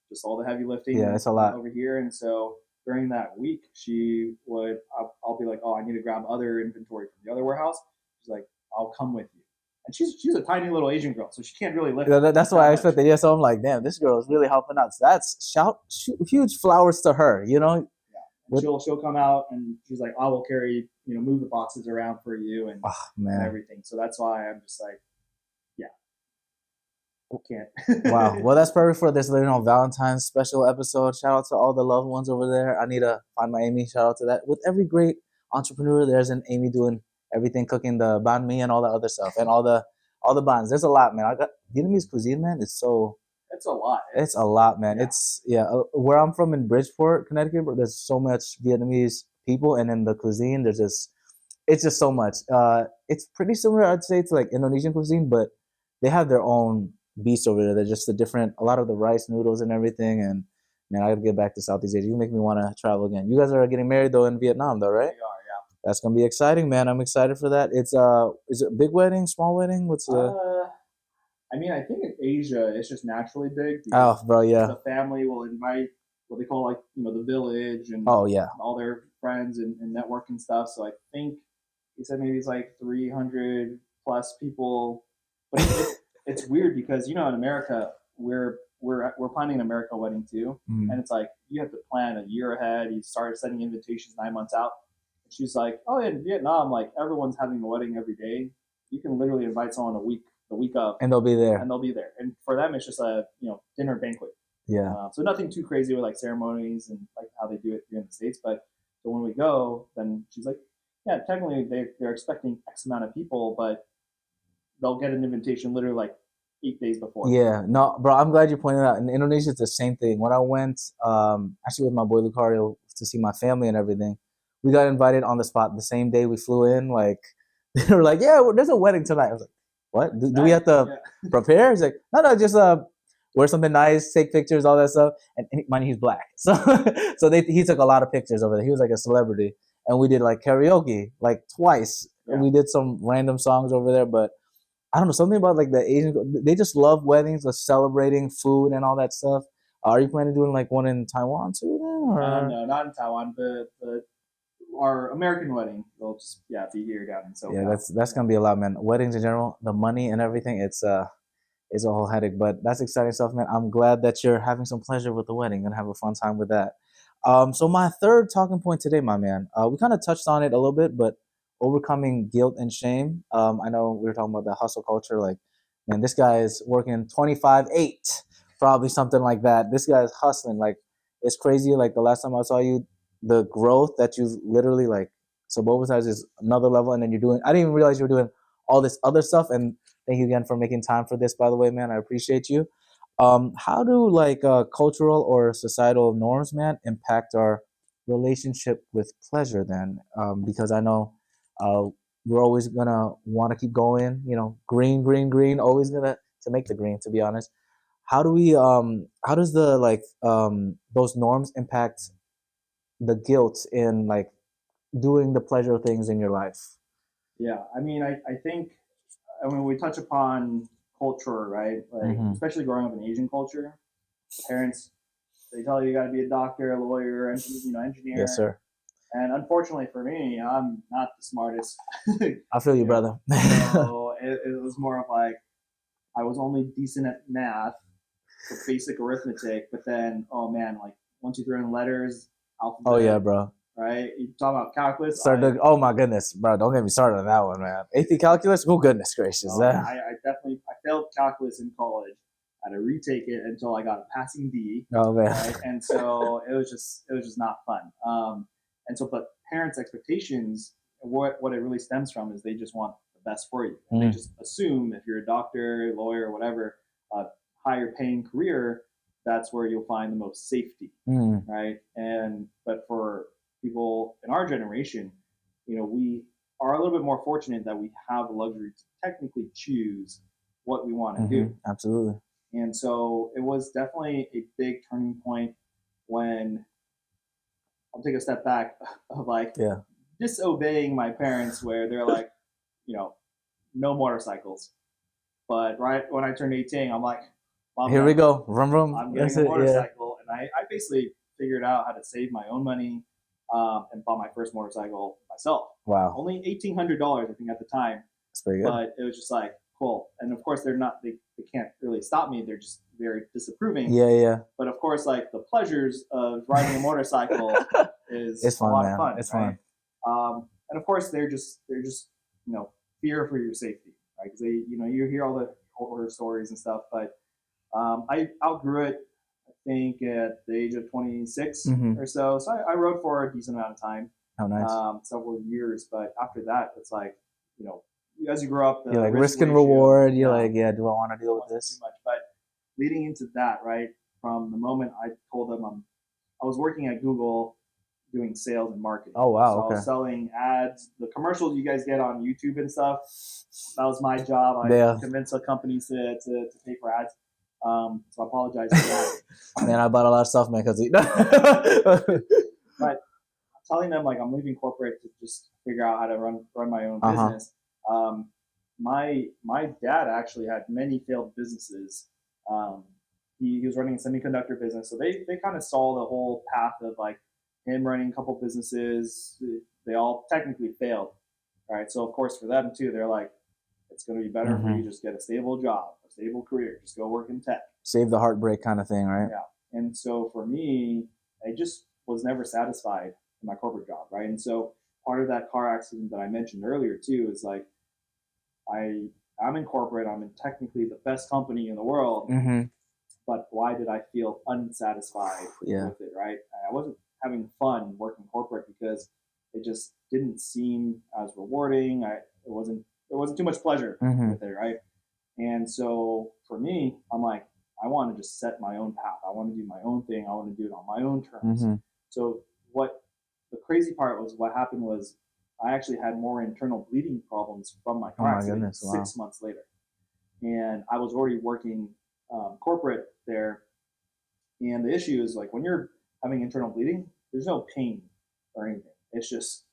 just all the heavy lifting. Yeah, it's a lot over here. And so during that week, I'll be like, oh, I need to grab other inventory from the other warehouse. She's like, I'll come with you. And she's a tiny little Asian girl, so she can't really lift. Yeah, that's why I expected. Yeah, so I'm like, damn, this girl is really helping out. So that's huge flowers to her, you know. Yeah, she'll come out and she's like, I will carry, move the boxes around for you and everything. So that's why I'm just like, yeah, can't. Wow. Well, that's perfect for this Valentine's special episode. Shout out to all the loved ones over there. I need to find my Amy. Shout out to that. With every great entrepreneur, there's an Amy doing everything, cooking the banh mi and all the other stuff, and all the bans. There's a lot, man. I got Vietnamese cuisine, man. It's a lot. It's a lot, man. Yeah. It's where I'm from in Bridgeport, Connecticut. There's so much Vietnamese people, and in the cuisine, it's just so much. It's pretty similar, I'd say, to like Indonesian cuisine, but they have their own beast over there. They're just a lot of the rice noodles and everything. And man, I gotta get back to Southeast Asia. You make me want to travel again. You guys are getting married though in Vietnam, though, right? We are, yeah. That's gonna be exciting, man. I'm excited for that. It's is it a big wedding, small wedding? What's the? I mean, I think in Asia it's just naturally big. Oh, bro, yeah. The family will invite what they call the village and all their friends and network and stuff. So I think he said maybe it's like 300 plus people. But it's weird because in America we're planning an American wedding too, and it's like you have to plan a year ahead. You start sending invitations 9 months out. And she's like, oh, in Vietnam, like everyone's having a wedding every day. You can literally invite someone the week of, and they'll be there. And for them, it's just a dinner banquet. Yeah. So nothing too crazy with like ceremonies and like how they do it here in the States. But so when we go, then she's like, yeah, technically they're expecting X amount of people, but they'll get an invitation literally like 8 days before. Yeah, no, bro, I'm glad you pointed out. In Indonesia, it's the same thing. When I went, actually with my boy Lucario to see my family and everything, we got invited on the spot the same day we flew in. Like, they were like, yeah, there's a wedding tonight. I was like, what? Do we have to prepare? He's like, no, just wear something nice, take pictures, all that stuff. And mind, he's black, so he took a lot of pictures over there. He was like a celebrity, and we did like karaoke like twice. Yeah. And we did some random songs over there, but I don't know, something about like the Asian, they just love weddings, like celebrating food and all that stuff. Are you planning on doing like one in Taiwan too then? Or? No, not in Taiwan, but our American wedding will just be here down in SoCal. Yeah, that's gonna be a lot, man. Weddings in general, the money and everything, it's a whole headache. But that's exciting stuff, man. I'm glad that you're having some pleasure with the wedding and have a fun time with that. So my third talking point today, my man, we kind of touched on it a little bit, but overcoming guilt and shame. I know we were talking about the hustle culture. Like, man, this guy is working 25/8, probably something like that. This guy is hustling. Like, it's crazy. Like the last time I saw you, the growth that you've literally like. So Boba is another level, and then you're doing. I didn't even realize you were doing all this other stuff. And thank you again for making time for this. By the way, man, I appreciate you. How do like cultural or societal norms, man, impact our relationship with pleasure? Then, because I know. We're always gonna want to keep going, green, always gonna to make the green, to be honest. How does the like those norms impact the guilt in like doing the pleasure things in your life? Yeah, I mean, I think we touch upon culture, right? Like especially growing up in Asian culture, parents, they tell you got to be a doctor, a lawyer, engineer. Yes, sir. And unfortunately for me, I'm not the smartest. I feel you, brother. So it was more of like, I was only decent at math, so basic arithmetic, but then, oh man, like once you throw in letters, alphabet. Oh yeah, bro. Right? You talk about calculus. Oh my goodness, bro. Don't get me started on that one, man. AP calculus? Oh, goodness gracious. I failed calculus in college. I had to retake it until I got a passing D. Oh man. Right? And so it was just not fun. And so, but parents' expectations, what it really stems from is they just want the best for you. And they just assume if you're a doctor, lawyer, whatever, higher paying career, that's where you'll find the most safety, right? But for people in our generation, we are a little bit more fortunate that we have the luxury to technically choose what we want to do. Absolutely. And so it was definitely a big turning point when I'll take a step back of like disobeying my parents, where they're like, no motorcycles. But right when I turned 18, I'm like, Here we go. Vroom, vroom. I'm getting a motorcycle. And I basically figured out how to save my own money and bought my first motorcycle myself. Wow. Only $1,800, I think, at the time. That's pretty good. But it was just like, cool. And of course, they can't really stop me. They're just very disapproving. Yeah. But of course, like the pleasures of riding a motorcycle is it's fun, a lot man. of fun. It's right? fun. And of course, they're just fear for your safety, right? Because you hear all the horror stories and stuff. But I outgrew it, I think, at the age of 26 or so. So I rode for a decent amount of time. Oh, nice. Several years. But after that, it's like, as you grow up, you're like risk and reward. You're like, yeah, do I want to deal with this? Too much. But leading into that, right, from the moment I told them I was working at Google doing sales and marketing. Oh, wow. So okay. I was selling ads, the commercials you guys get on YouTube and stuff. That was my job. I convinced the companies to pay for ads. So I apologize for that. Man, I bought a lot of stuff, man, because But telling them like I'm leaving corporate to just figure out how to run my own business. My dad actually had many failed businesses. He was running a semiconductor business, so they kind of saw the whole path of like him running a couple businesses. They all technically failed, right? So of course for them too, they're like, it's going to be better for you just get a stable job, a stable career, just go work in tech. Save the heartbreak kind of thing, right? Yeah. And so for me, I just was never satisfied in my corporate job, right? And so part of that car accident that I mentioned earlier too is like, I'm in corporate, I'm in technically the best company in the world, but why did I feel unsatisfied with it, right? I wasn't having fun working corporate because it just didn't seem as rewarding. There wasn't too much pleasure with it, right? And so for me, I'm like, I want to just set my own path. I want to do my own thing. I want to do it on my own terms. So what the crazy part was, what happened was I actually had more internal bleeding problems from my car accident 6 months later. And I was already working corporate there. And the issue is like when you're having internal bleeding, there's no pain or anything. It's just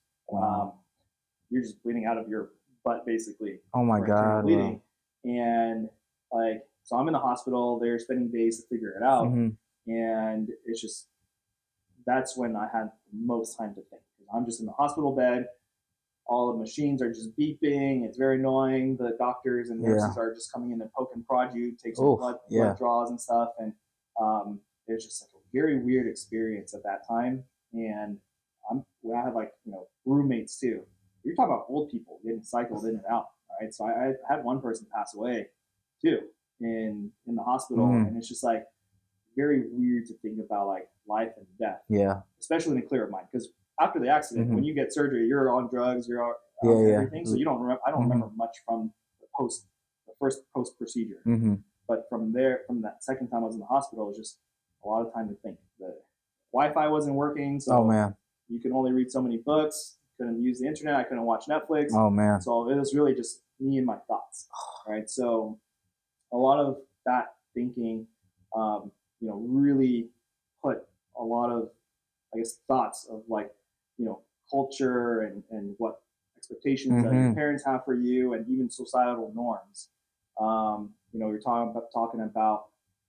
you're just bleeding out of your butt basically. Oh my God. Bleeding. And like, so I'm in the hospital, they're spending days to figure it out. And it's just, that's when I had the most time to think. I'm just in the hospital bed. All the machines are just beeping. It's very annoying. The doctors and nurses are just coming in and poke and prod you, take some blood draws and stuff. And it's just like a very weird experience at that time. And I had like, roommates too. You're talking about old people getting cycled in and out, right? So I had one person pass away too in the hospital. And it's just like very weird to think about like life and death. Yeah. Especially in a clear mind. Because after the accident, when you get surgery, you're on drugs, you're on everything. So you don't remember. I don't remember much from the first post procedure. But from that second time I was in the hospital, it was just a lot of time to think. The Wi-Fi wasn't working, so you can only read so many books. Couldn't use the internet. I couldn't watch Netflix. Oh man! So it was really just me and my thoughts, right? So a lot of that thinking, really put a lot of, I guess, thoughts of like, culture and what expectations that your parents have for you, and even societal norms. You're talking about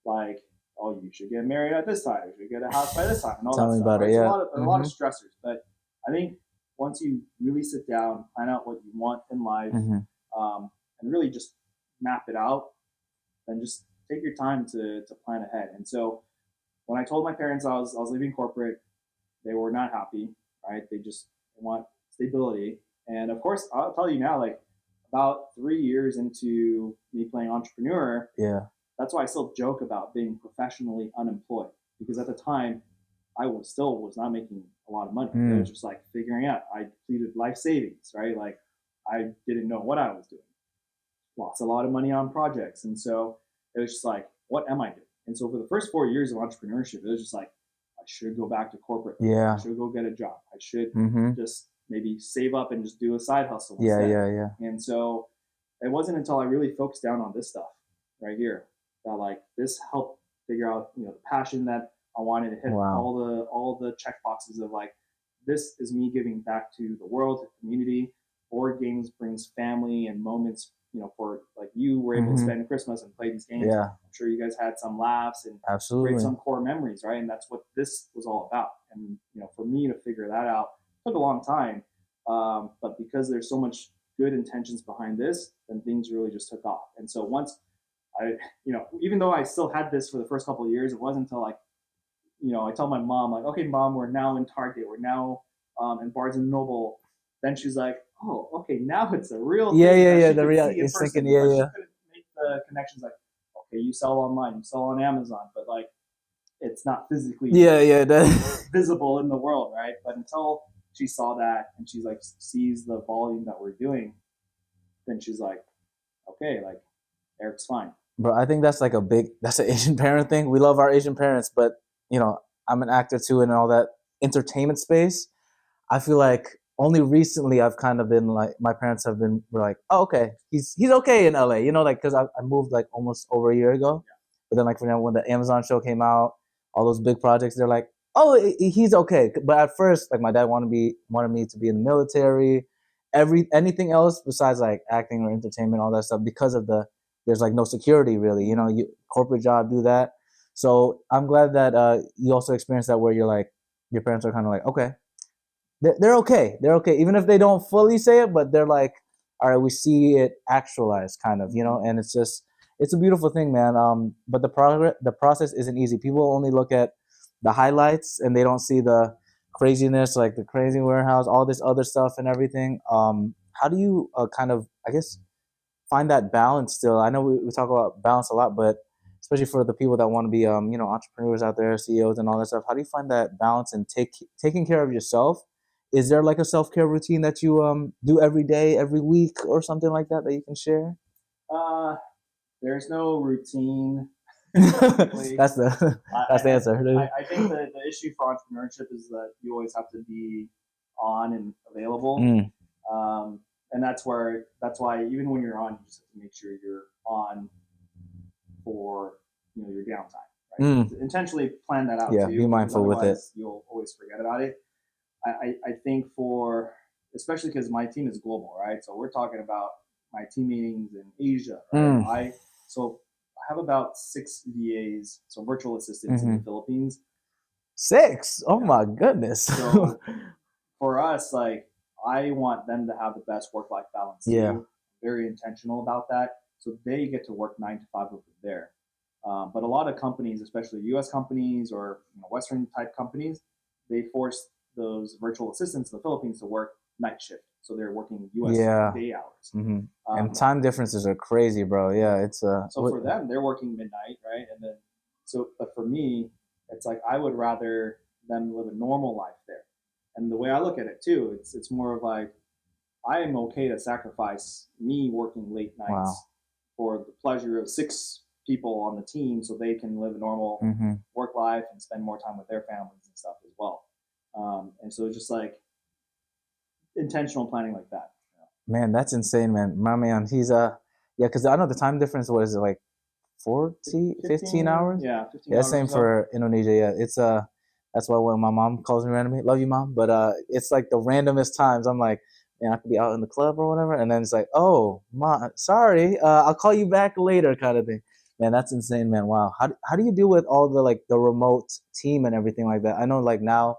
like, oh, you should get married at this time, you should get a house by this time, and all that stuff. About it, yeah. A lot of stressors, but I think once you really sit down, plan out what you want in life, and really just map it out, then just take your time to plan ahead. And so when I told my parents I was leaving corporate, they were not happy, right? They just want stability. And of course, I'll tell you now, like about 3 years into me playing entrepreneur, that's why I still joke about being professionally unemployed, because at the time I was not making a lot of money. It was just like figuring out. I depleted life savings, right? Like I didn't know what I was doing. Lost a lot of money on projects. And so it was just like, what am I doing? And so for the first 4 years of entrepreneurship, it was just like, I should go back to corporate. I should go get a job. I should just maybe save up and just do a side hustle instead. And so it wasn't until I really focused down on this stuff right here that like this helped figure out, the passion that I wanted to hit. All the check boxes of like, this is me giving back to the world, to the community. Board games brings family and moments for like you were able to spend Christmas and play these games. Yeah. I'm sure you guys had some laughs and Absolutely. create some core memories, right? And that's what this was all about. And for me to figure that out took a long time, but because there's so much good intentions behind this, then things really just took off. And so once I, even though I still had this for the first couple of years, it wasn't until like, I tell my mom like, okay, mom, we're now in Target, we're now in Barnes and Noble. Then she's like, oh, okay, now it's a real yeah, thing. Yeah, yeah. The real, you're thinking, yeah. She couldn't make the connections like, okay, you sell online, you sell on Amazon, but like, it's not physically visible in the world, right? But until she saw that and she's like sees the volume that we're doing, then she's like, okay, like Eric's fine. Bro, I think that's like that's an Asian parent thing. We love our Asian parents, but I'm an actor too and all that entertainment space. I feel like only recently I've kind of been like, my parents were like, oh, okay, he's okay in LA, like, because I moved like almost over a year ago. Yeah. But then like, for example, when the Amazon show came out, all those big projects, they're like, oh, he's okay. But at first, like my dad wanted me to be in the military, anything else besides like acting or entertainment, all that stuff, because of there's like no security really, corporate job, do that. So I'm glad that you also experienced that where you're like, your parents are kind of like, okay, they're okay. They're okay. Even if they don't fully say it, but they're like, all right, we see it actualized kind of, and it's a beautiful thing, man. But the process isn't easy. People only look at the highlights and they don't see the craziness, like the crazy warehouse, all this other stuff and everything. How do you kind of, I guess, find that balance still? I know we talk about balance a lot, but especially for the people that want to be, entrepreneurs out there, CEOs and all that stuff, how do you find that balance and taking care of yourself? Is there like a self-care routine that you do every day, every week, or something like that you can share? There's no routine. that's the answer. I think that the issue for entrepreneurship is that you always have to be on and available. And that's why even when you're on, you just have to make sure you're on for your downtime. Right? Intentionally plan that out. Yeah, too, be mindful with it. You'll always forget about it. I think especially because my team is global, right? So we're talking about my team meetings in Asia, right? So I have about 6 VAs, so virtual assistants in the Philippines. 6? Oh my goodness. So for us, like, I want them to have the best work-life balance. Yeah. Too. Very intentional about that. So they get to work 9 to 5 over there. But a lot of companies, especially US companies or Western type companies, they force those virtual assistants in the Philippines to work night shift. So they're working US day hours. And time differences are crazy, bro. Yeah, it's so for them, they're working midnight, right? And then but for me, it's like I would rather them live a normal life there. And the way I look at it too, it's more of like I am okay to sacrifice me working late nights for the pleasure of 6 people on the team, so they can live a normal work life and spend more time with their families and stuff as well. And so it's just like intentional planning like that. Man, that's insane, man. My man, he's because I know the time difference was like 15 hours. Yeah, 15 hours. Same for Indonesia. Yeah, it's that's why when my mom calls me randomly, love you, mom, but it's like the randomest times. I'm like, man, I could be out in the club or whatever, and then it's like, oh, mom, sorry, I'll call you back later, kind of thing. Man, that's insane, man. Wow, how do you deal with all the remote team and everything like that? I know like now.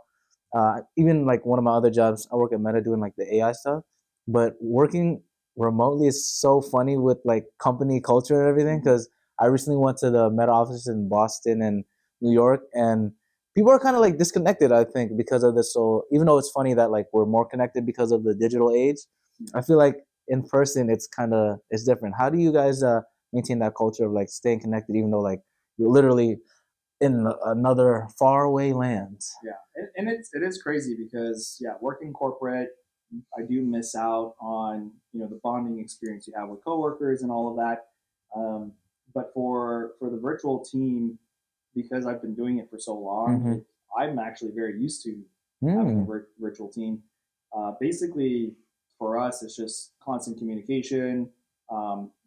Even like one of my other jobs, I work at Meta doing like the AI stuff, but working remotely is so funny with like company culture and everything. Because I recently went to the Meta offices in Boston and New York, and people are kind of like disconnected, I think, because of this. So even though it's funny that like we're more connected because of the digital age, I feel like in person it's different. How do you guys maintain that culture of like staying connected, even though like you're literally in another faraway land? Yeah, and it is crazy because working corporate, I do miss out on the bonding experience you have with coworkers and all of that. But for the virtual team, because I've been doing it for so long, I'm actually very used to having a virtual team. Basically, for us, it's just constant communication.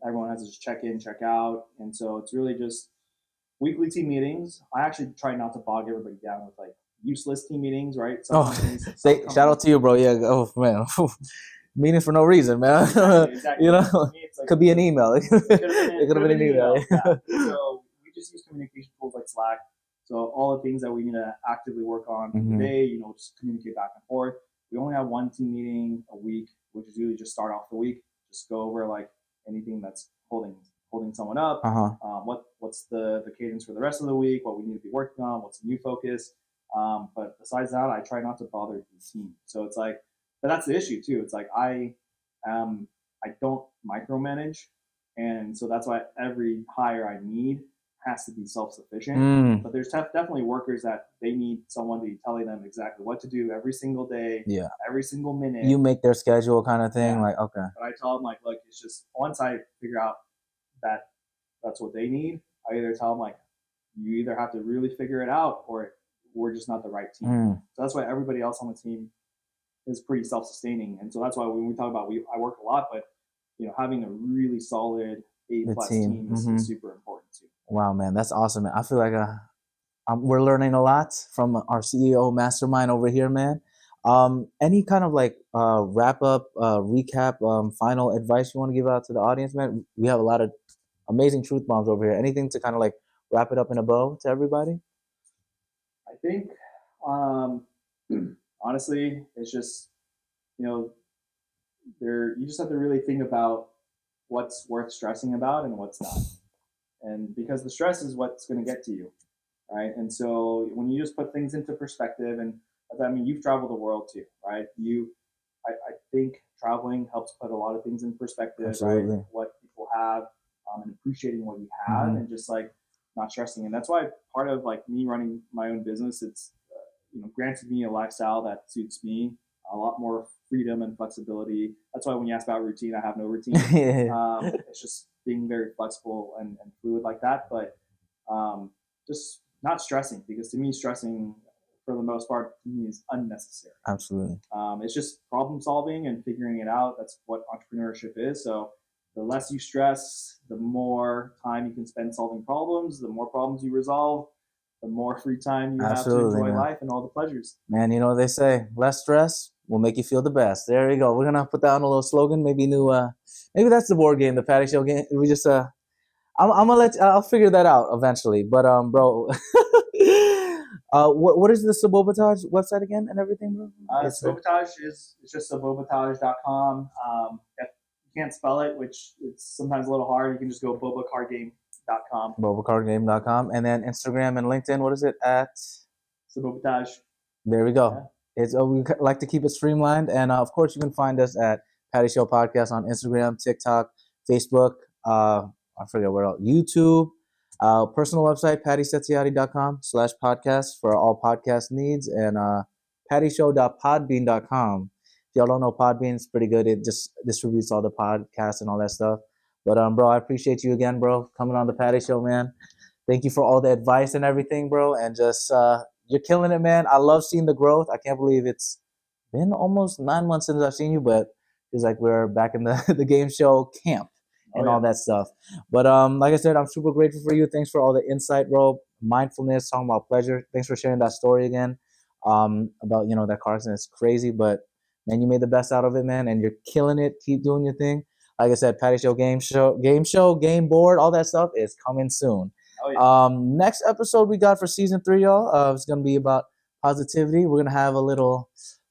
Everyone has to just check in, check out, and so it's really just weekly team meetings. I actually try not to bog everybody down with like useless team meetings, right? Shout out to you, bro. Yeah. Oh man. meetings for no reason, man. Exactly. You know, For me, it's like, could be an email. It could have been an email. Yeah. So we just use communication tools like Slack. So all the things that we need to actively work on today, just communicate back and forth. We only have one team meeting a week, which is usually just start off the week, just go over like anything that's holding someone up. What's the cadence for the rest of the week? What we need to be working on? What's the new focus? But besides that, I try not to bother the team. So it's like, but that's the issue too. It's like I don't micromanage, and so that's why every hire I need has to be self-sufficient. But there's definitely workers that they need someone to be telling them exactly what to do every single day, every single minute. You make their schedule kind of thing, like, okay. But I tell them like, look, it's just once I figure out that that's what they need, I either tell them like, you either have to really figure it out or we're just not the right team. So that's why everybody else on the team is pretty self-sustaining. And so that's why when we talk about I work a lot, but having a really solid A+ team is super important too. Wow, man, that's awesome, man. I feel like we're learning a lot from our CEO mastermind over here, man. Any kind of like wrap up, recap, final advice you want to give out to the audience, man? We have a lot of amazing truth bombs over here. Anything to kind of like wrap it up in a bow to everybody? I think honestly, it's just you just have to really think about what's worth stressing about and what's not. And because the stress is what's going to get to you, right? And so when you just put things into perspective, and I mean, you've traveled the world too, right? I think traveling helps put a lot of things in perspective, Absolutely. Right? What people have, and appreciating what you have, and just like not stressing. And that's why part of like me running my own business, it's granted me a lifestyle that suits me, a lot more freedom and flexibility. That's why when you ask about routine, I have no routine. It's just being very flexible and fluid like that, but just not stressing, because to me, stressing for the most part to me is unnecessary. Absolutely. It's just problem solving and figuring it out. That's what entrepreneurship is. So the less you stress, the more time you can spend solving problems, the more problems you resolve, the more free time you have to enjoy life and all the pleasures. Man, they say less stress will make you feel the best. There you go. We're gonna put that on a little slogan. Maybe maybe that's the board game, the Patty Show game. We just I'm gonna I'll figure that out eventually. But bro, what is the Sabotage website again and everything, bro? Sabotage is just sabotage.com. If you can't spell it, which it's sometimes a little hard, you can just go bobacardgame.com. Bobacardgame.com, and then Instagram and LinkedIn. What is it at? Sabotage. There we go. Yeah. We like to keep it streamlined, and of course you can find us at Patty Show Podcast on Instagram, TikTok, Facebook. I forget where else. YouTube. Personal website pattysetziati.com/podcast for all podcast needs, and pattyshow.podbean.com. If y'all don't know PodBean, it's pretty good. It just distributes all the podcasts and all that stuff. But bro, I appreciate you again, bro, coming on the Patty Show, man. Thank you for all the advice and everything, bro, and just you're killing it, man. I love seeing the growth. I can't believe it's been almost 9 months since I've seen you, but it's like we're back in the game show camp and all that stuff. But like I said, I'm super grateful for you. Thanks for all the insight, bro. Mindfulness, talking about pleasure. Thanks for sharing that story again about that car accident. It's crazy, but man, you made the best out of it, man, and you're killing it. Keep doing your thing. Like I said, Patty Show, game board, all that stuff is coming soon. Next episode we got for season 3, y'all. It's gonna be about positivity. We're gonna have a little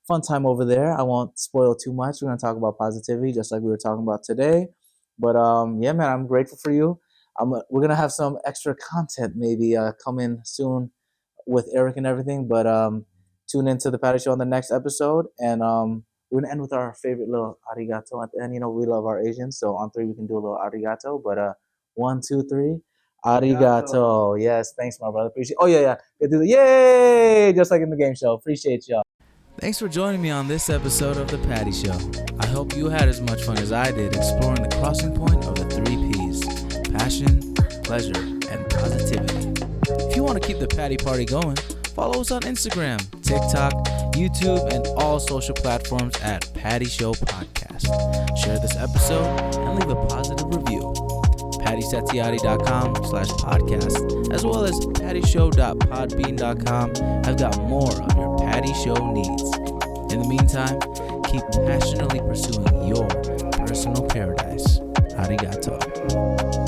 fun time over there. I won't spoil too much. We're gonna talk about positivity, just like we were talking about today. But yeah, man, I'm grateful for you. We're gonna have some extra content maybe coming soon with Eric and everything. But tune into the Patty Show on the next episode, and we're gonna end with our favorite little arigato at the end. We love our Asians, so on 3 we can do a little arigato. But 1, 2, 3. Arigato. Yes, thanks, my brother. Appreciate. Oh yeah. Do the yay, just like in the game show. Appreciate y'all. Thanks for joining me on this episode of the Patty Show. I hope you had as much fun as I did exploring the crossing point of the 3 Ps: passion, pleasure, and positivity. If you want to keep the Patty Party going, follow us on Instagram, TikTok, YouTube, and all social platforms at Patty Show Podcast. Share this episode and leave a positive review. PattySetziati.com/podcast, as well as PattyShow.podbean.com have got more of your Patty Show needs. In the meantime, keep passionately pursuing your personal paradise. Arigato.